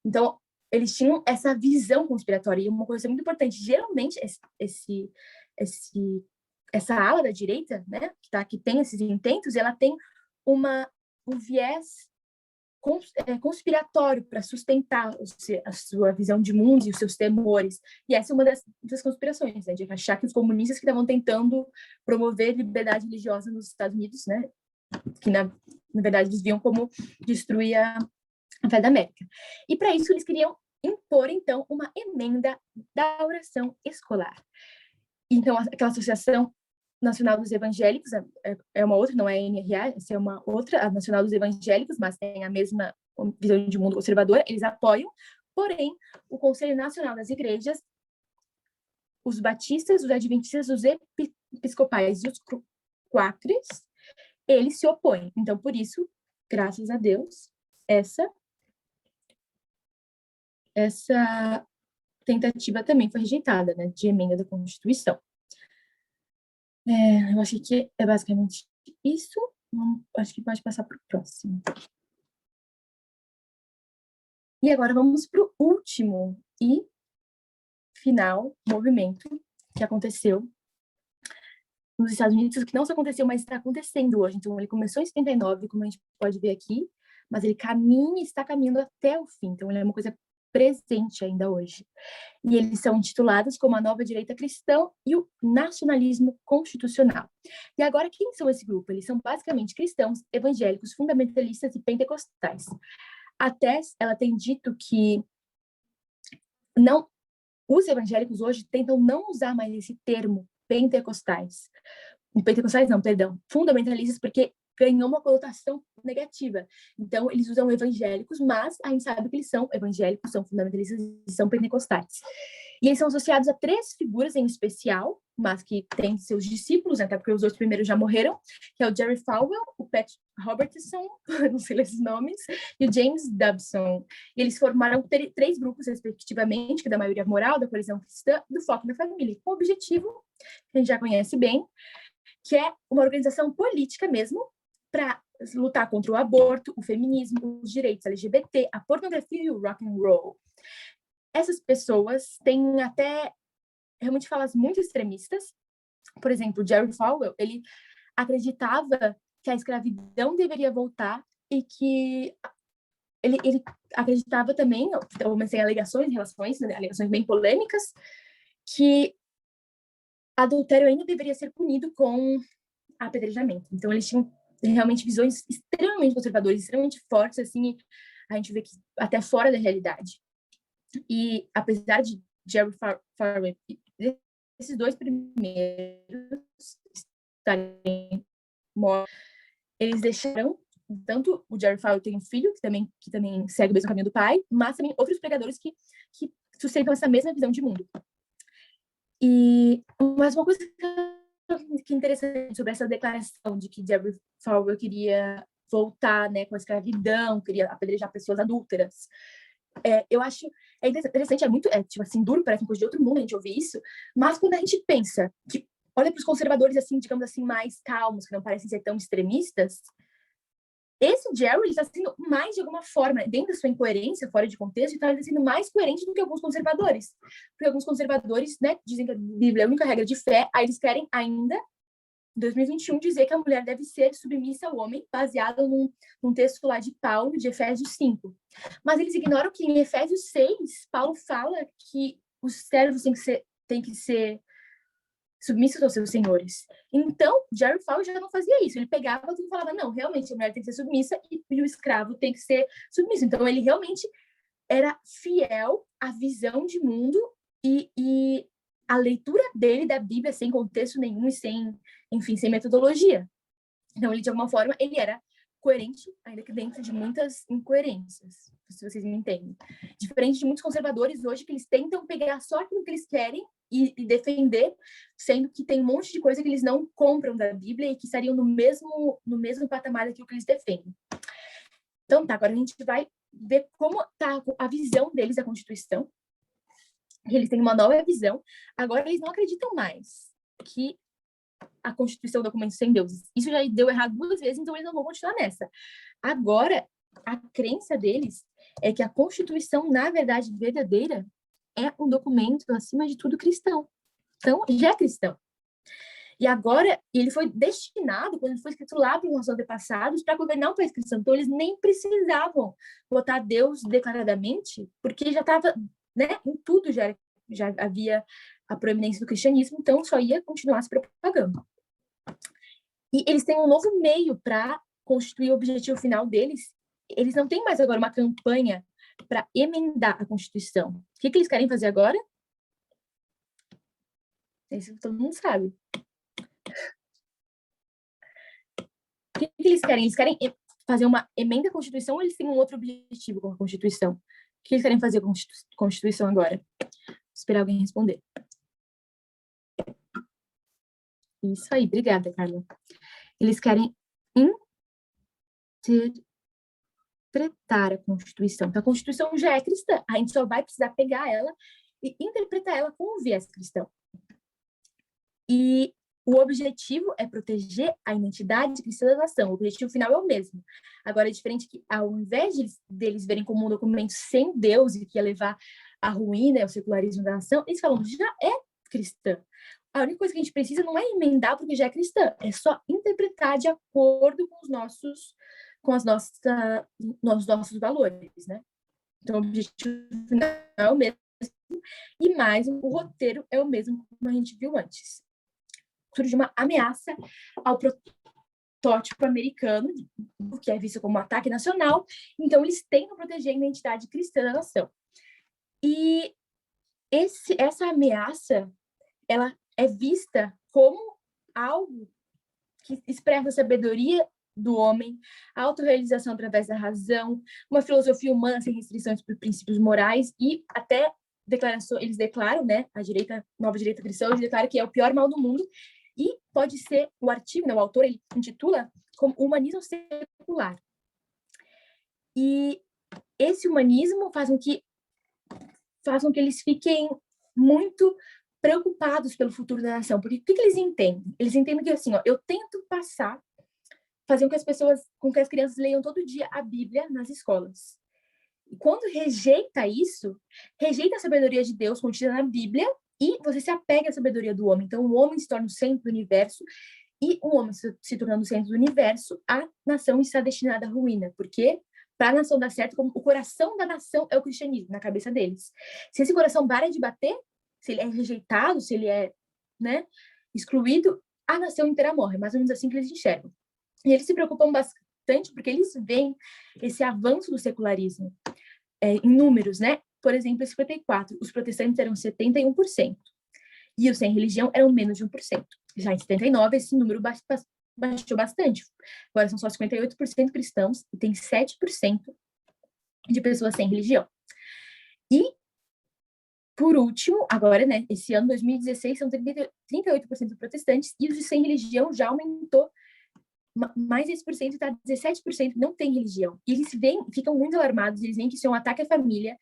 Então, eles tinham essa visão conspiratória, e uma coisa muito importante, geralmente, essa ala da direita, né, que tem esses intentos, ela tem um viés conspiratório para sustentar a sua visão de mundo e os seus temores. E essa é uma das conspirações, né, de achar que os comunistas que estavam tentando promover liberdade religiosa nos Estados Unidos, né, que na verdade eles viam como destruir a fé da América. E para isso eles queriam impor, então, uma emenda da oração escolar. Então, aquela Associação Nacional dos Evangélicos é uma outra, não é a NRA, essa é uma outra, a Nacional dos Evangélicos, mas tem a mesma visão de mundo conservadora, eles apoiam, porém, o Conselho Nacional das Igrejas, os batistas, os adventistas, os episcopais e os quáqueres, eles se opõem. Então, por isso, graças a Deus, essa tentativa também foi rejeitada, né, de emenda da Constituição. Eu acho que é basicamente isso. Acho que pode passar para o próximo. E agora vamos para o último e final movimento que aconteceu nos Estados Unidos, que não só aconteceu, mas está acontecendo hoje. Então, ele começou em 79, como a gente pode ver aqui, mas ele está caminhando até o fim. Então, ele é uma coisa presente ainda hoje. E eles são intitulados como a nova direita cristã e o nacionalismo constitucional. E agora, quem são esse grupo? Eles são basicamente cristãos, evangélicos, fundamentalistas e pentecostais. A Tess, ela tem dito que os evangélicos hoje tentam não usar mais esse termo pentecostais. Pentecostais não, perdão, fundamentalistas, porque ganhou uma conotação negativa. Então, eles usam evangélicos, mas a gente sabe que eles são evangélicos, são fundamentalistas e são pentecostais. E eles são associados a 3 figuras em especial, mas que têm seus discípulos, até porque os outros primeiros já morreram, que é o Jerry Falwell, o Pat Robertson, não sei esses nomes, e o James Dobson. E eles formaram 3 grupos, respectivamente, que é da maioria moral, da coalizão cristã, do foco na família, com o objetivo, que a gente já conhece bem, que é uma organização política mesmo, para lutar contra o aborto, o feminismo, os direitos LGBT, a pornografia e o rock and roll. Essas pessoas têm até realmente falas muito extremistas. Por exemplo, o Jerry Falwell, ele acreditava que a escravidão deveria voltar e que ele acreditava também, então, tem alegações em relação a isso, né, alegações bem polêmicas, que adultério ainda deveria ser punido com apedrejamento. Então, eles tinham realmente visões extremamente conservadoras, extremamente fortes, assim, a gente vê que até fora da realidade. E apesar de Jerry Falwell, esses 2 primeiros estarem mortos, eles deixaram, tanto o Jerry Falwell tem um filho, que também segue o mesmo caminho do pai, mas também outros pregadores que sustentam essa mesma visão de mundo. Mas uma coisa que é interessante sobre essa declaração de que Jerry Falwell queria voltar, né, com a escravidão, queria apedrejar pessoas adúlteras. Eu acho interessante, tipo assim, duro, parece uma coisa de outro mundo a gente ouvir isso, mas quando a gente pensa, que olha para os conservadores, assim, digamos assim, mais calmos, que não parecem ser tão extremistas, esse Jerry está sendo mais, de alguma forma, dentro da sua incoerência, fora de contexto, está sendo mais coerente do que alguns conservadores. Porque alguns conservadores, né, dizem que a Bíblia é a única regra de fé, aí eles querem ainda, em 2021, dizer que a mulher deve ser submissa ao homem, baseado num texto lá de Paulo, de Efésios 5. Mas eles ignoram que em Efésios 6, Paulo fala que os servos têm que ser submissos aos seus senhores. Então, Jerry Falwell já não fazia isso. Ele pegava tudo e falava, não, realmente, a mulher tem que ser submissa e o escravo tem que ser submisso. Então, ele realmente era fiel à visão de mundo e a leitura dele da Bíblia sem contexto nenhum e sem metodologia. Então, ele, de alguma forma, ele era coerente, ainda que dentro de muitas incoerências, se vocês me entendem. Diferente de muitos conservadores hoje, que eles tentam pegar só aquilo que eles querem e defender, sendo que tem um monte de coisa que eles não compram da Bíblia e que estariam no mesmo patamar daquilo que eles defendem. Então, tá, agora a gente vai ver como tá a visão deles da Constituição. Eles têm uma nova visão. Agora, eles não acreditam mais que a Constituição é um documento sem deuses. Isso já deu errado 2 vezes, então eles não vão continuar nessa. Agora, a crença deles é que a Constituição, na verdade verdadeira, é um documento, acima de tudo, cristão. Então, já é cristão. E agora, ele foi destinado, quando ele foi escrito lá para os nossos antepassados, para governar um país cristão. Então, eles nem precisavam botar Deus declaradamente, porque já estava, né, em tudo já havia a proeminência do cristianismo, então só ia continuar se propagando. E eles têm um novo meio para constituir o objetivo final deles. Eles não têm mais agora uma campanha para emendar a Constituição. O que eles querem fazer agora? Isso todo mundo sabe. O que eles querem? Eles querem fazer uma emenda à Constituição ou eles têm um outro objetivo com a Constituição? O que eles querem fazer com a Constituição agora? Vou esperar alguém responder. Isso aí, obrigada, Carla. Eles querem interpretar a Constituição. Então, a Constituição já é cristã. A gente só vai precisar pegar ela e interpretar ela com o viés cristão. E o objetivo é proteger a identidade cristã da nação. O objetivo final é o mesmo. Agora, é diferente que, ao invés deles verem como um documento sem Deus e que ia levar à ruína e ao secularismo da nação, eles falam, já é cristã. A única coisa que a gente precisa não é emendar porque já é cristã, é só interpretar de acordo com os nossos valores, né? Então, o objetivo final é o mesmo e mais o roteiro é o mesmo como a gente viu antes. Surge uma ameaça ao protótipo americano, que é visto como um ataque nacional, então eles tentam proteger a identidade cristã da nação. E essa ameaça, ela é vista como algo que expressa a sabedoria do homem, a autorrealização através da razão, uma filosofia humana sem restrições por princípios morais e até eles declaram, né, nova direita cristã, eles declaram que é o pior mal do mundo e pode ser, o artigo, né, o autor, ele intitula como humanismo secular. E esse humanismo faz com que eles fiquem muito preocupados pelo futuro da nação. Porque o que eles entendem? Eles entendem que, assim, eu tento fazer com que as crianças leiam todo dia a Bíblia nas escolas. E quando rejeita isso, rejeita a sabedoria de Deus contida na Bíblia e você se apega à sabedoria do homem. Então, o homem se torna o centro do universo e o homem se tornando o centro do universo, a nação está destinada à ruína. Porque para a nação dar certo, como o coração da nação é o cristianismo, na cabeça deles. Se esse coração para de bater, se ele é rejeitado, se ele é, né, excluído, a nação inteira morre. Mais ou menos assim que eles enxergam. E eles se preocupam bastante porque eles veem esse avanço do secularismo em números, né? Por exemplo, em 54, os protestantes eram 71% e os sem religião eram menos de 1%. Já em 79, esse número baixou bastante. Agora são só 58% cristãos e tem 7% de pessoas sem religião. E, por último, agora, né, esse ano, 2016, são 38% protestantes e os de sem religião já aumentou mais 10% tá 17% não tem religião. E eles ficam muito alarmados, eles veem que isso é um ataque à família,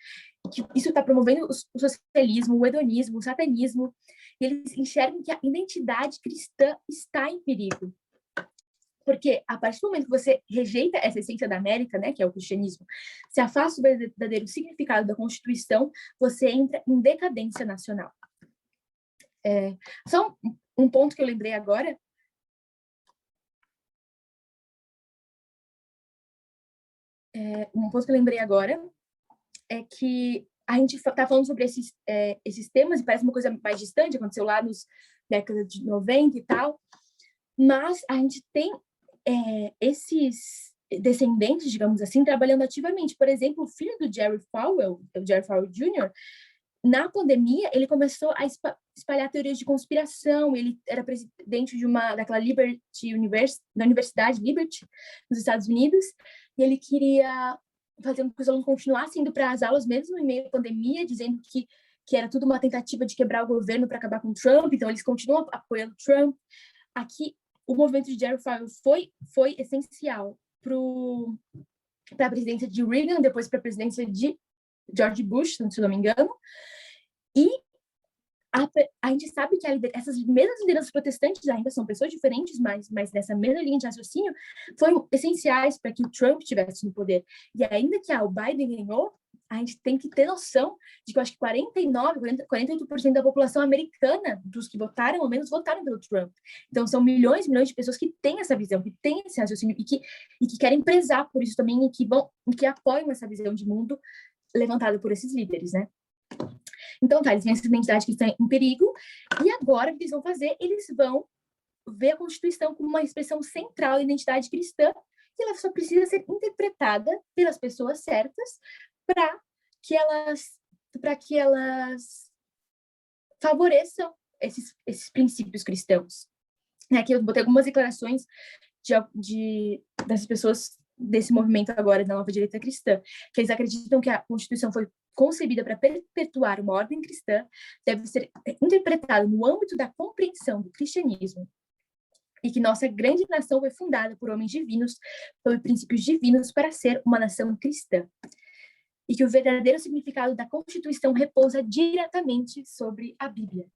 que isso está promovendo o socialismo, o hedonismo, o satanismo, e eles enxergam que a identidade cristã está em perigo. Porque a partir do momento que você rejeita essa essência da América, né, que é o cristianismo, se afasta do verdadeiro significado da Constituição, você entra em decadência nacional. Só um ponto que eu lembrei agora. Um ponto que eu lembrei agora é que a gente está falando sobre esses temas e parece uma coisa mais distante, aconteceu lá nos décadas de 90 e tal, mas a gente tem esses descendentes, digamos assim, trabalhando ativamente. Por exemplo, o filho do Jerry Falwell, o Jerry Falwell Jr., na pandemia, ele começou a espalhar teorias de conspiração. Ele era presidente daquela da Universidade Liberty, nos Estados Unidos, e ele queria fazer com que os alunos continuassem indo para as aulas, mesmo em meio à pandemia, dizendo que era tudo uma tentativa de quebrar o governo para acabar com o Trump, então eles continuam apoiando o Trump. Aqui, o movimento de Jerry Falwell foi essencial para a presidência de Reagan, depois para a presidência de George Bush, se não me engano. E a gente sabe que essas mesmas lideranças protestantes ainda são pessoas diferentes, mas nessa mesma linha de raciocínio, foram essenciais para que o Trump estivesse no poder. E ainda que o Biden ganhou, a gente tem que ter noção de que eu acho que 48% da população americana, dos que votaram, ao menos votaram pelo Trump. Então, são milhões e milhões de pessoas que têm essa visão, que têm esse raciocínio e que querem prezar por isso também e que apoiam essa visão de mundo levantada por esses líderes, né? Então, eles veem essa identidade que está em perigo, e agora o que eles vão fazer? Eles vão ver a Constituição como uma expressão central da identidade cristã, e ela só precisa ser interpretada pelas pessoas certas para que elas favoreçam esses princípios cristãos. Aqui eu botei algumas declarações dessas pessoas desse movimento agora da nova direita cristã, que eles acreditam que a Constituição foi concebida para perpetuar uma ordem cristã, deve ser interpretada no âmbito da compreensão do cristianismo, e que nossa grande nação foi fundada por homens divinos, sob princípios divinos, para ser uma nação cristã, e que o verdadeiro significado da Constituição repousa diretamente sobre a Bíblia.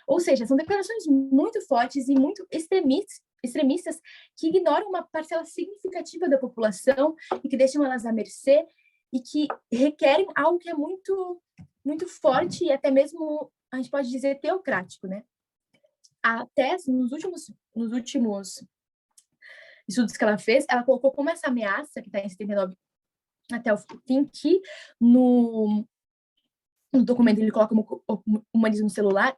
Ou seja, são declarações muito fortes e muito extremistas que ignoram uma parcela significativa da população e que deixam elas à mercê e que requerem algo que é muito, muito forte e até mesmo, a gente pode dizer, teocrático, né? A Tess, nos últimos estudos que ela fez, ela colocou como essa ameaça, que está em 79 até o fim, que no documento ele coloca como humanismo secular,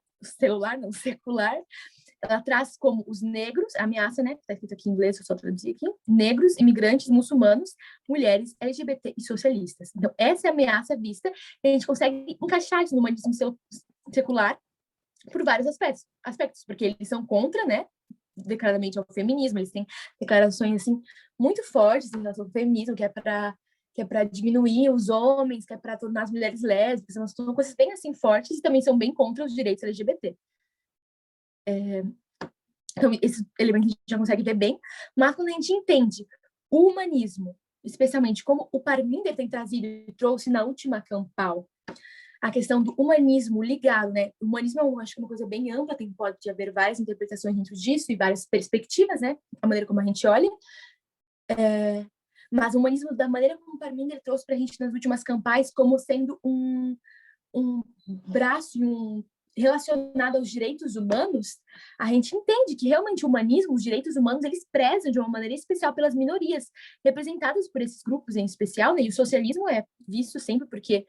ela traz como os negros, a ameaça, né, que está escrito aqui em inglês, eu só traduzir aqui, negros, imigrantes, muçulmanos, mulheres, LGBT e socialistas. Então, essa é a ameaça vista, e a gente consegue encaixar isso no humanismo secular por vários aspectos, porque eles são contra, né, declaradamente ao feminismo, eles têm declarações, assim, muito fortes em relação ao feminismo, que é para diminuir os homens, que é para tornar as mulheres lésbicas, são coisas bem, assim, fortes e também são bem contra os direitos LGBT. Então, esse elemento a gente já consegue ver bem, mas quando a gente entende o humanismo, especialmente como o Parminder tem trazido e trouxe na última Campal, a questão do humanismo ligado, né? O humanismo eu acho que é uma coisa bem ampla, pode haver várias interpretações dentro disso e várias perspectivas, né? A maneira como a gente olha. Mas o humanismo, da maneira como o Parminder trouxe para a gente nas últimas Campais, como sendo um braço e relacionado aos direitos humanos, a gente entende que realmente o humanismo, os direitos humanos, eles prezam de uma maneira especial pelas minorias representadas por esses grupos em especial, né? E o socialismo é visto sempre porque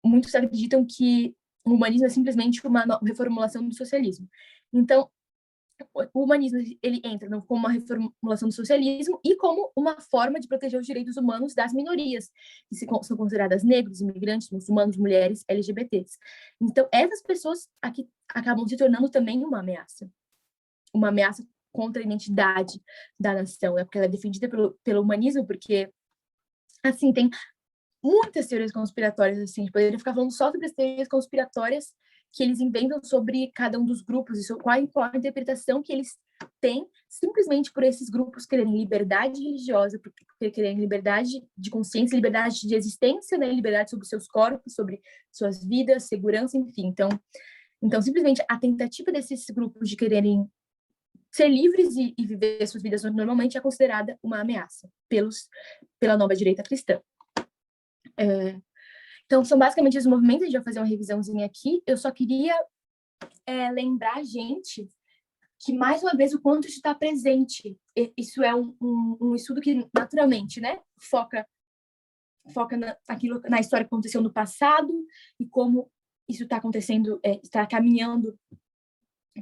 muitos acreditam que o humanismo é simplesmente uma reformulação do socialismo. Então, o humanismo ele entra como uma reformulação do socialismo e como uma forma de proteger os direitos humanos das minorias, que são consideradas negros, imigrantes, muçulmanos, mulheres, LGBTs. Então, essas pessoas aqui acabam se tornando também uma ameaça contra a identidade da nação, né? Porque ela é defendida pelo humanismo, porque, assim, tem muitas teorias conspiratórias, assim, a gente poderia ficar falando só sobre as teorias conspiratórias que eles inventam sobre cada um dos grupos, e qual a interpretação que eles têm, simplesmente por esses grupos quererem liberdade religiosa, por quererem liberdade de consciência, liberdade de existência, né? Liberdade sobre seus corpos, sobre suas vidas, segurança, enfim. Então, simplesmente, a tentativa desses grupos de quererem ser livres e viver suas vidas normalmente é considerada uma ameaça pela nova direita cristã. Então, são basicamente os movimentos. A gente vai fazer uma revisãozinha aqui. Eu só queria lembrar a gente que, mais uma vez, o quanto isso está presente. Isso é um estudo que, naturalmente, né, foca na história que aconteceu no passado e como isso está acontecendo, está caminhando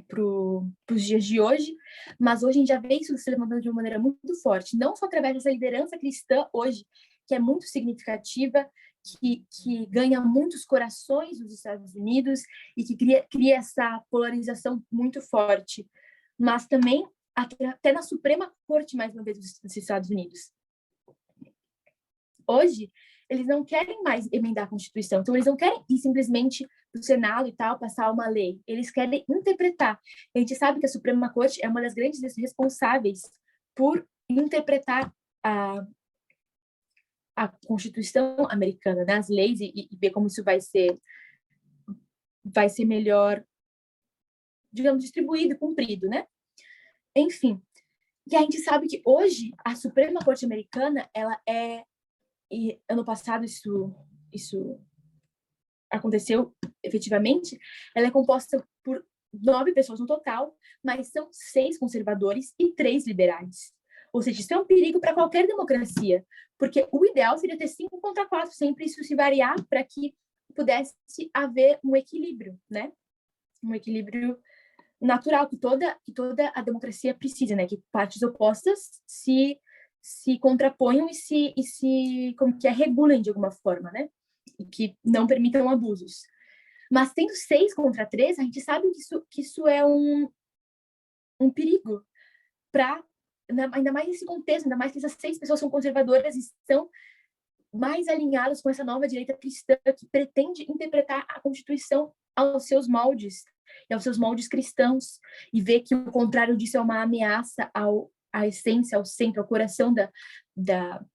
para os dias de hoje, mas hoje a gente já vê isso se levantando de uma maneira muito forte, não só através dessa liderança cristã hoje, que é muito significativa, que ganha muitos corações nos Estados Unidos e que cria essa polarização muito forte, mas também até na Suprema Corte, mais uma vez, dos Estados Unidos. Hoje, eles não querem mais emendar a Constituição, então eles não querem ir simplesmente para o Senado e tal, passar uma lei, eles querem interpretar. A gente sabe que a Suprema Corte é uma das grandes responsáveis por interpretar a Constituição americana, né, as leis, e ver como isso vai ser melhor, digamos, distribuído e cumprido, né? Enfim, e a gente sabe que hoje a Suprema Corte americana, e ano passado isso aconteceu efetivamente, ela é composta por 9 pessoas no total, mas são 6 conservadores e 3 liberais. Ou seja, isso é um perigo para qualquer democracia, porque o ideal seria ter 5 contra 4, sempre isso se variar para que pudesse haver um equilíbrio, né? Um equilíbrio natural que toda a democracia precisa, né? Que partes opostas se contraponham e se como que regulem de alguma forma, né? E que não permitam abusos. Mas tendo 6 contra 3, a gente sabe que isso é um perigo para, ainda mais nesse contexto, ainda mais que essas 6 pessoas são conservadoras e estão mais alinhadas com essa nova direita cristã que pretende interpretar a Constituição aos seus moldes e aos seus moldes cristãos, e ver que o contrário disso é uma ameaça à essência, ao centro, ao coração da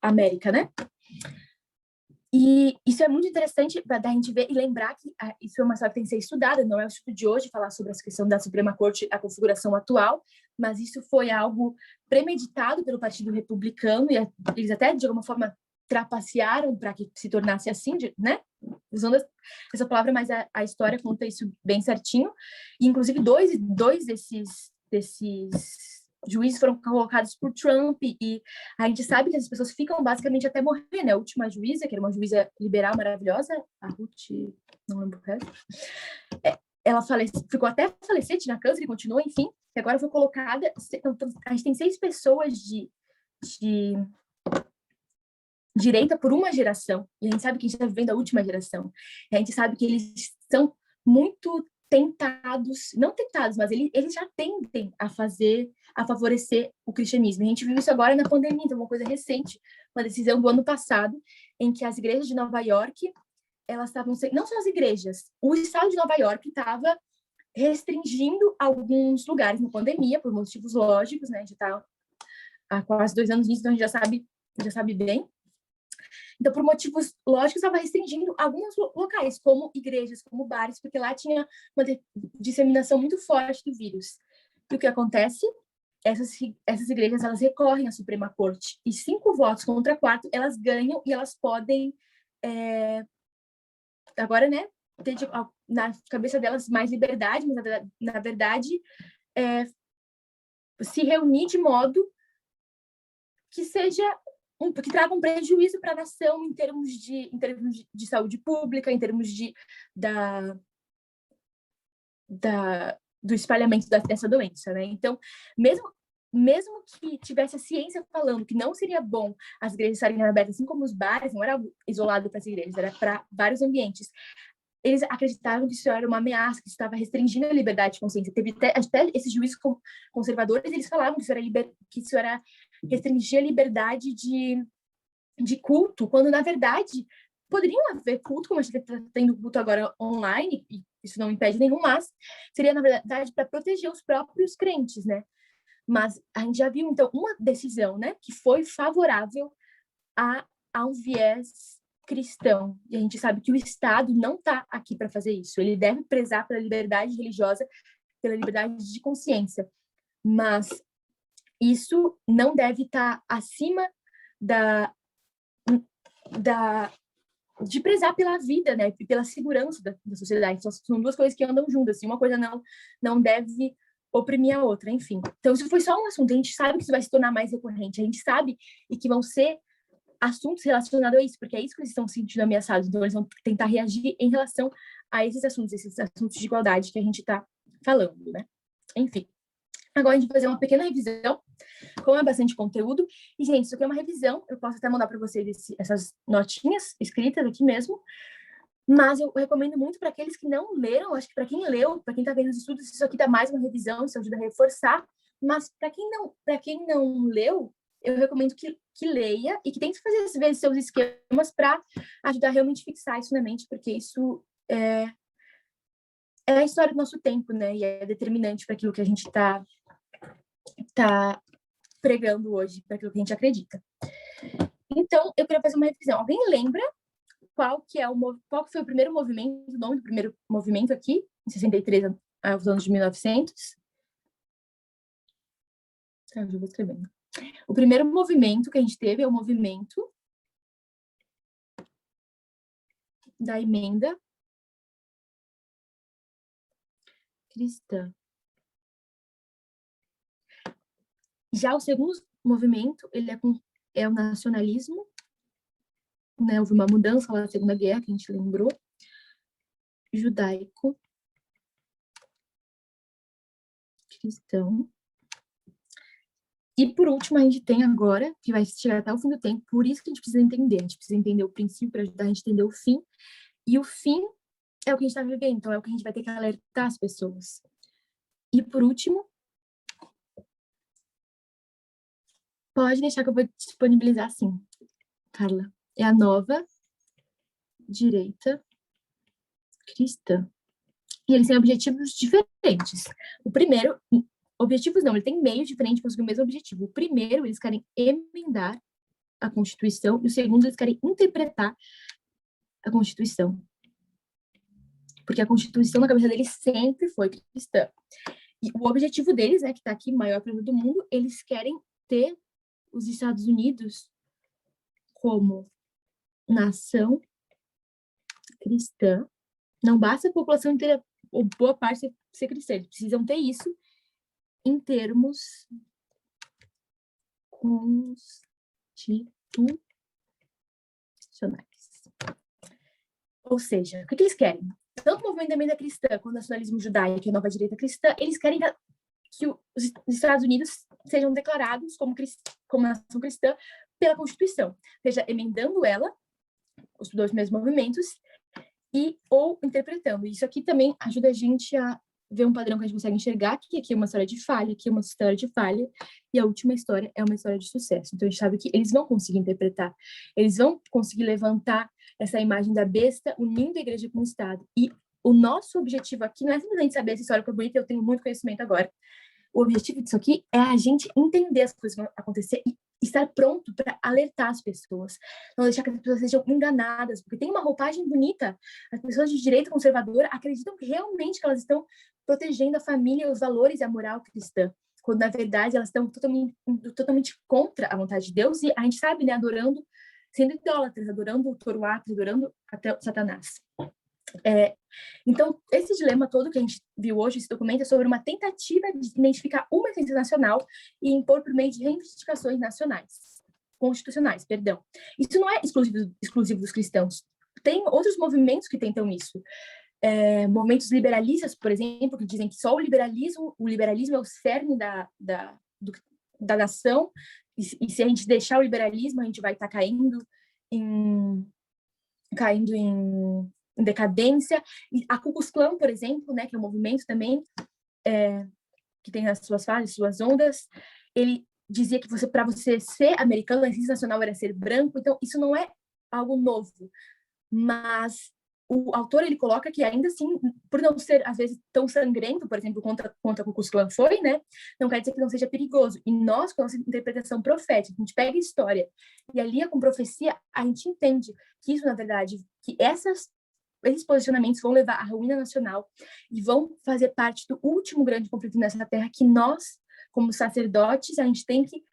América, né? E isso é muito interessante da gente ver e lembrar que isso é uma história que tem que ser estudada, não é o estudo de hoje falar sobre essa questão da Suprema Corte, a configuração atual, mas isso foi algo premeditado pelo Partido Republicano, e eles até, de alguma forma, trapacearam para que se tornasse assim, né? Usando essa palavra, mas a história conta isso bem certinho. E, inclusive, dois desses juízes foram colocados por Trump, e a gente sabe que as pessoas ficam basicamente até morrer, né? A última juíza, que era uma juíza liberal maravilhosa, a Ruth, não lembro o resto, ela ficou até falecer, tinha câncer e continuou, enfim, e agora foi colocada. Então, a gente tem 6 pessoas de direita por uma geração, e a gente sabe que a gente está vivendo a última geração, e a gente sabe que eles são muito tentados, não tentados, mas eles já tendem a favorecer o cristianismo. A gente viu isso agora na pandemia, então uma coisa recente, uma decisão do ano passado, em que as igrejas de Nova York, elas estavam, não só as igrejas, o estado de Nova York estava restringindo alguns lugares na pandemia, por motivos lógicos, né? A gente está há quase 2 anos nisso, então a gente já sabe bem. Então, por motivos lógicos, estava restringindo alguns locais, como igrejas, como bares, porque lá tinha uma disseminação muito forte do vírus. E o que acontece? Essas igrejas, elas recorrem à Suprema Corte, e 5 votos contra 4, elas ganham, e elas podem, agora, né, ter na cabeça delas mais liberdade, mas na verdade, se reunir de modo que seja que traga um prejuízo para a nação em termos de saúde pública, em termos do espalhamento dessa doença, né? Então, mesmo que tivesse a ciência falando que não seria bom as igrejas estarem abertas, assim como os bares, não era isolado para as igrejas, era para vários ambientes, eles acreditavam que isso era uma ameaça, que isso estava restringindo a liberdade de consciência. Teve até esses juízes conservadores, eles falavam que isso era restringir a liberdade de culto, quando, na verdade, poderiam haver culto, como a gente está tendo culto agora online, e isso não impede nenhum, mas seria, na verdade, para proteger os próprios crentes, né? Mas a gente já viu, então, uma decisão, né, que foi favorável a um viés cristão. E a gente sabe que o Estado não está aqui para fazer isso. Ele deve prezar pela liberdade religiosa, pela liberdade de consciência. Mas isso não deve estar acima de prezar pela vida, né, e pela segurança da sociedade. Então, são duas coisas que andam juntas. Assim, uma coisa não deve oprimir a outra, enfim. Então, isso foi só um assunto. A gente sabe que isso vai se tornar mais recorrente. A gente sabe e que vão ser assuntos relacionados a isso, porque é isso que eles estão se sentindo ameaçados. Então, eles vão tentar reagir em relação a esses assuntos de igualdade que a gente está falando, né? Enfim. Agora a gente vai fazer uma pequena revisão, como é bastante conteúdo. E, gente, isso aqui é uma revisão. Eu posso até mandar para vocês essas notinhas escritas aqui mesmo. Mas eu recomendo muito para aqueles que não leram. Acho que para quem leu, para quem está vendo os estudos, isso aqui dá mais uma revisão, isso ajuda a reforçar. Mas para quem não leu, eu recomendo que leia e que tente fazer, às vezes, seus esquemas para ajudar a realmente fixar isso na mente, porque isso é a história do nosso tempo, né? E é determinante para aquilo que a gente está pregando hoje, para aquilo que a gente acredita. Então, eu queria fazer uma revisão. Alguém lembra qual que foi o primeiro movimento, o nome do primeiro movimento aqui, em 63, aos anos de 1900? Eu já vou escrevendo. O primeiro movimento que a gente teve é o movimento da emenda cristã. Já o segundo movimento, ele é o nacionalismo, né? Houve uma mudança lá na Segunda Guerra, que a gente lembrou, judaico, cristão. E, por último, a gente tem agora, que vai chegar até o fim do tempo, por isso que a gente precisa entender. A gente precisa entender o princípio para ajudar a gente a entender o fim. E o fim é o que a gente está vivendo, então é o que a gente vai ter que alertar as pessoas. E, por último, pode deixar que eu vou disponibilizar assim, Carla. É a nova direita cristã. E eles têm objetivos diferentes. O primeiro, objetivos não, ele tem meios diferentes para conseguir o mesmo objetivo. O primeiro, eles querem emendar a Constituição, e o segundo, eles querem interpretar a Constituição. Porque a Constituição, na cabeça deles, sempre foi cristã. E o objetivo deles, né, que está aqui, maior problema do mundo, eles querem ter os Estados Unidos como nação cristã. Não basta a população inteira, ou boa parte, ser cristã. Eles precisam ter isso em termos constitucionais. Ou seja, o que eles querem? Tanto o movimento da emenda cristã quanto o nacionalismo judaico e a nova direita cristã, eles querem que os Estados Unidos sejam declarados como nação cristã pela Constituição, seja emendando ela, os dois mesmos movimentos, ou interpretando. Isso aqui também ajuda a gente a ver um padrão que a gente consegue enxergar, que aqui é uma história de falha, aqui é uma história de falha, e a última história é uma história de sucesso. Então, a gente sabe que eles vão conseguir interpretar, eles vão conseguir levantar essa imagem da besta, unindo a igreja com o Estado. E o nosso objetivo aqui não é simplesmente saber essa história que é bonita, eu tenho muito conhecimento agora. O objetivo disso aqui é a gente entender as coisas que vão acontecer e estar pronto para alertar as pessoas, não deixar que as pessoas sejam enganadas, porque tem uma roupagem bonita. As pessoas de direita conservadora acreditam realmente que elas estão protegendo a família, os valores e a moral cristã, quando na verdade elas estão totalmente contra a vontade de Deus, e a gente sabe, né, adorando, sendo idólatras, adorando o Toroátrio, adorando até Satanás. Então, esse dilema todo que a gente viu hoje, esse documento, é sobre uma tentativa de identificar uma essência nacional e impor por meio de reivindicações constitucionais, perdão. Isso não é exclusivo dos cristãos. Tem outros movimentos que tentam isso. Movimentos liberalistas, por exemplo, que dizem que só o liberalismo é o cerne da nação, e se a gente deixar o liberalismo, a gente vai estar caindo em decadência. E a Ku Klux Klan, por exemplo, né, que é um movimento também que tem as suas fases, suas ondas, ele dizia que para você ser americano, a essência nacional era ser branco. Então, isso não é algo novo, mas o autor, ele coloca que ainda assim, por não ser, às vezes, tão sangrento, por exemplo, contra o Ku Klux Klan foi, né? Não quer dizer que não seja perigoso. E nós, com a nossa interpretação profética, a gente pega a história e alia com profecia, a gente entende que isso, na verdade, que esses posicionamentos vão levar à ruína nacional e vão fazer parte do último grande conflito nessa terra que nós, como sacerdotes, a gente tem que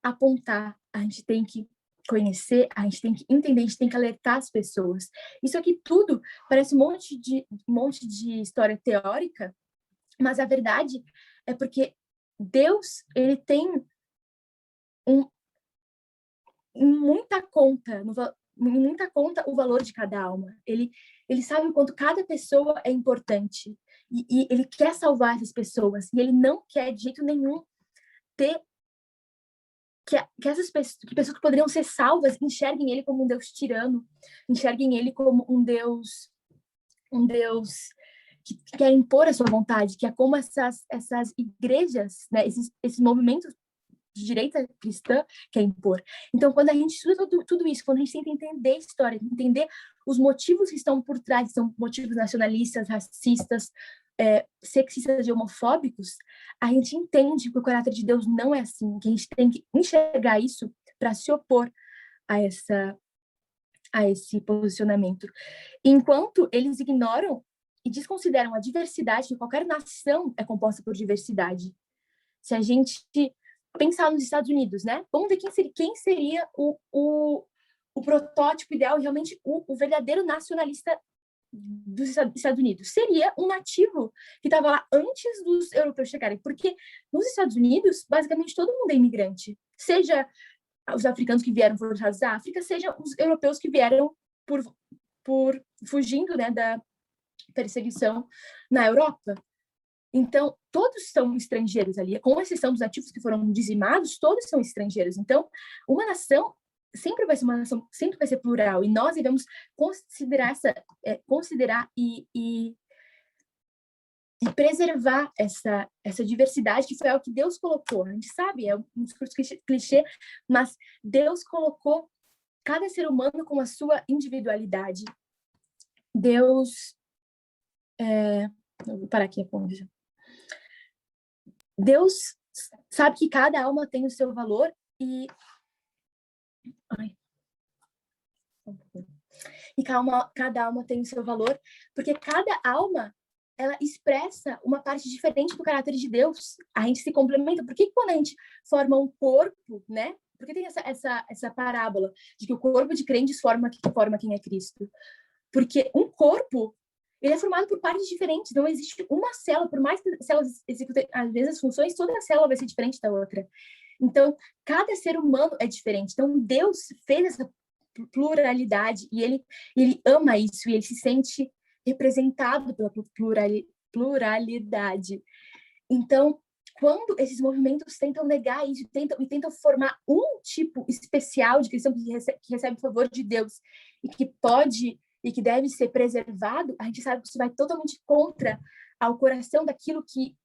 apontar, a gente tem que conhecer, a gente tem que entender, a gente tem que alertar as pessoas. Isso aqui tudo parece um monte de história teórica, mas a verdade é porque Deus, ele tem em muita conta o valor de cada alma. Ele sabe o quanto cada pessoa é importante e ele quer salvar essas pessoas e ele não quer de jeito nenhum ter que pessoas que poderiam ser salvas enxerguem ele como um Deus tirano, enxerguem ele como um Deus que quer impor a sua vontade, que é como essas igrejas, né, esses movimentos de direita cristã quer impor. Então, quando a gente estuda tudo isso, quando a gente tenta entender a história, entender os motivos que estão por trás, são motivos nacionalistas, racistas, sexistas e homofóbicos, a gente entende que o caráter de Deus não é assim, que a gente tem que enxergar isso para se opor a esse posicionamento. Enquanto eles ignoram e desconsideram a diversidade, que qualquer nação é composta por diversidade. Se a gente pensar nos Estados Unidos, né? Vamos ver quem seria o protótipo ideal, realmente o verdadeiro nacionalista dos Estados Unidos. Seria um nativo que estava lá antes dos europeus chegarem, porque nos Estados Unidos, basicamente, todo mundo é imigrante. Seja os africanos que vieram forçados da África, seja os europeus que vieram por fugindo, né, da perseguição na Europa. Então, todos são estrangeiros ali, com exceção dos nativos que foram dizimados, todos são estrangeiros. Então, uma nação sempre vai ser uma nação, sempre vai ser plural, e nós devemos considerar e preservar essa diversidade, que foi algo que Deus colocou. A gente sabe, é um discurso clichê, mas Deus colocou cada ser humano com a sua individualidade. Deus... vou parar aqui a conversa. Deus sabe que cada alma tem o seu valor e cada alma tem o seu valor, porque cada alma ela expressa uma parte diferente do caráter de Deus. A gente se complementa. Por que quando a gente forma um corpo, né? Porque tem essa parábola de que o corpo de crentes forma quem é Cristo. Porque um corpo, ele é formado por partes diferentes. Não existe uma célula, por mais que as células executem as mesmas funções, toda célula vai ser diferente da outra. Então, cada ser humano é diferente. Então, Deus fez essa pluralidade e ele ama isso e ele se sente representado pela pluralidade. Então, quando esses movimentos tentam negar isso, tentam formar um tipo especial de cristão que recebe o favor de Deus e que pode e que deve ser preservado, a gente sabe que isso vai totalmente contra ao coração daquilo que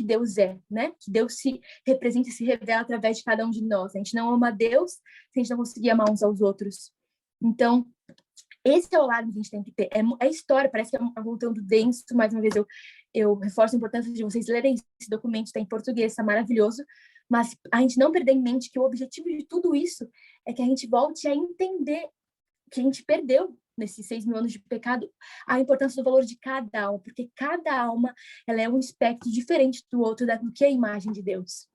Deus é, né? Que Deus se representa e se revela através de cada um de nós. A gente não ama Deus se a gente não conseguir amar uns aos outros. Então, esse é o lado que a gente tem que ter. É história, parece que é um conteúdo denso. Mais uma vez, eu reforço a importância de vocês lerem esse documento, está em português, está maravilhoso. Mas a gente não perder em mente que o objetivo de tudo isso é que a gente volte a entender que a gente perdeu nesses 6.000 anos de pecado, a importância do valor de cada alma, porque cada alma ela é um espectro diferente do outro, do que é a imagem de Deus.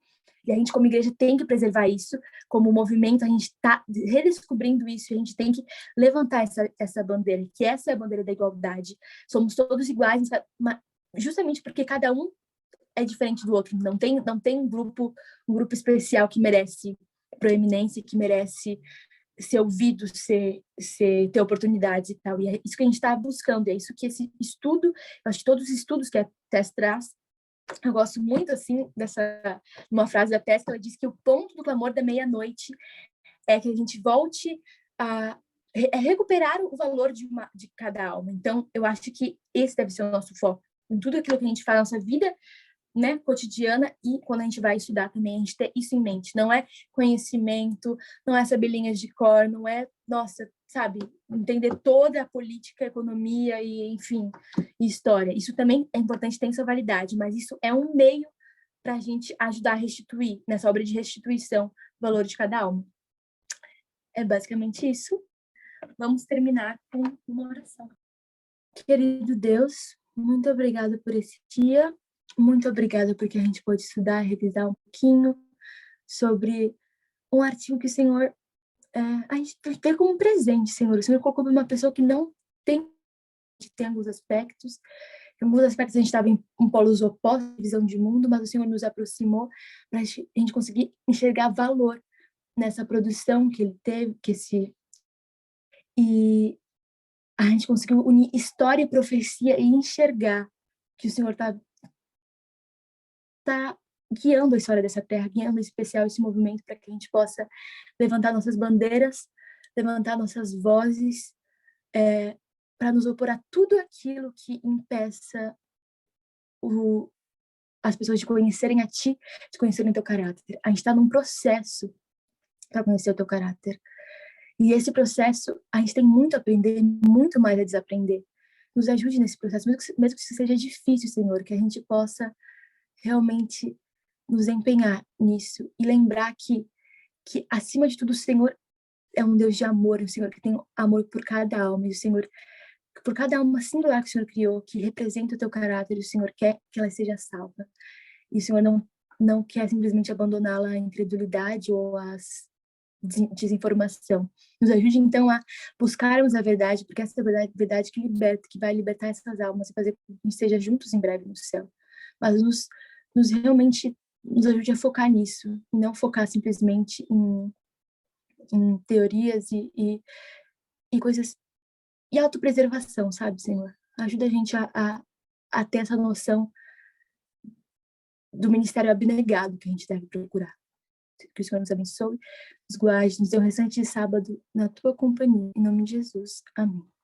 E a gente, como igreja, tem que preservar isso, como movimento, a gente está redescobrindo isso, e a gente tem que levantar essa bandeira, que essa é a bandeira da igualdade. Somos todos iguais, justamente porque cada um é diferente do outro. Não tem um grupo especial que merece proeminência, que merece ser ouvido, ter oportunidades e tal. E é isso que a gente está buscando, é isso que esse estudo, eu acho que todos os estudos que a Tess traz, eu gosto muito, assim, uma frase da Tess, que ela diz que o ponto do clamor da meia-noite é que a gente volte a recuperar o valor de cada alma. Então, eu acho que esse deve ser o nosso foco. Em tudo aquilo que a gente faz na nossa vida, né, cotidiana, e quando a gente vai estudar também, a gente ter isso em mente. Não é conhecimento, não é saber linhas de cor, não é, nossa, sabe, entender toda a política, economia e, enfim, história. Isso também é importante, tem sua validade, mas isso é um meio para a gente ajudar a restituir, nessa obra de restituição, o valor de cada alma. É basicamente isso. Vamos terminar com uma oração. Querido Deus, muito obrigada por esse dia. Muito obrigada porque a gente pôde estudar, revisar um pouquinho sobre um artigo que o Senhor a gente vê como um presente, Senhor. O Senhor colocou uma pessoa que não tem, que tem alguns aspectos. Em alguns aspectos a gente estava em polos opostos, visão de mundo, mas o Senhor nos aproximou para a gente conseguir enxergar valor nessa produção que ele teve, e a gente conseguiu unir história e profecia e enxergar que o Senhor tá guiando a história dessa terra, guiando em especial esse movimento para que a gente possa levantar nossas bandeiras, levantar nossas vozes, para nos opor a tudo aquilo que impeça as pessoas de conhecerem a Ti, de conhecerem o Teu caráter. A gente está num processo para conhecer o Teu caráter. E esse processo, a gente tem muito a aprender, muito mais a desaprender. Nos ajude nesse processo, mesmo que isso seja difícil, Senhor, que a gente possa realmente nos empenhar nisso e lembrar que acima de tudo, o Senhor é um Deus de amor, um Senhor que tem amor por cada alma, e o Senhor, por cada alma singular que o Senhor criou, que representa o teu caráter, o Senhor quer que ela seja salva. E o Senhor não quer simplesmente abandoná-la à incredulidade ou à desinformação. Nos ajude, então, a buscarmos a verdade, porque essa é a verdade que liberta, que vai libertar essas almas e fazer com que a gente esteja juntos em breve no céu. Mas nos realmente nos ajude a focar nisso, e não focar simplesmente em teorias e coisas, e autopreservação, sabe, Senhor? Ajuda a gente a ter essa noção do ministério abnegado que a gente deve procurar. Que o Senhor nos abençoe, nos guarde, nos dê um restante de sábado na tua companhia. Em nome de Jesus. Amém.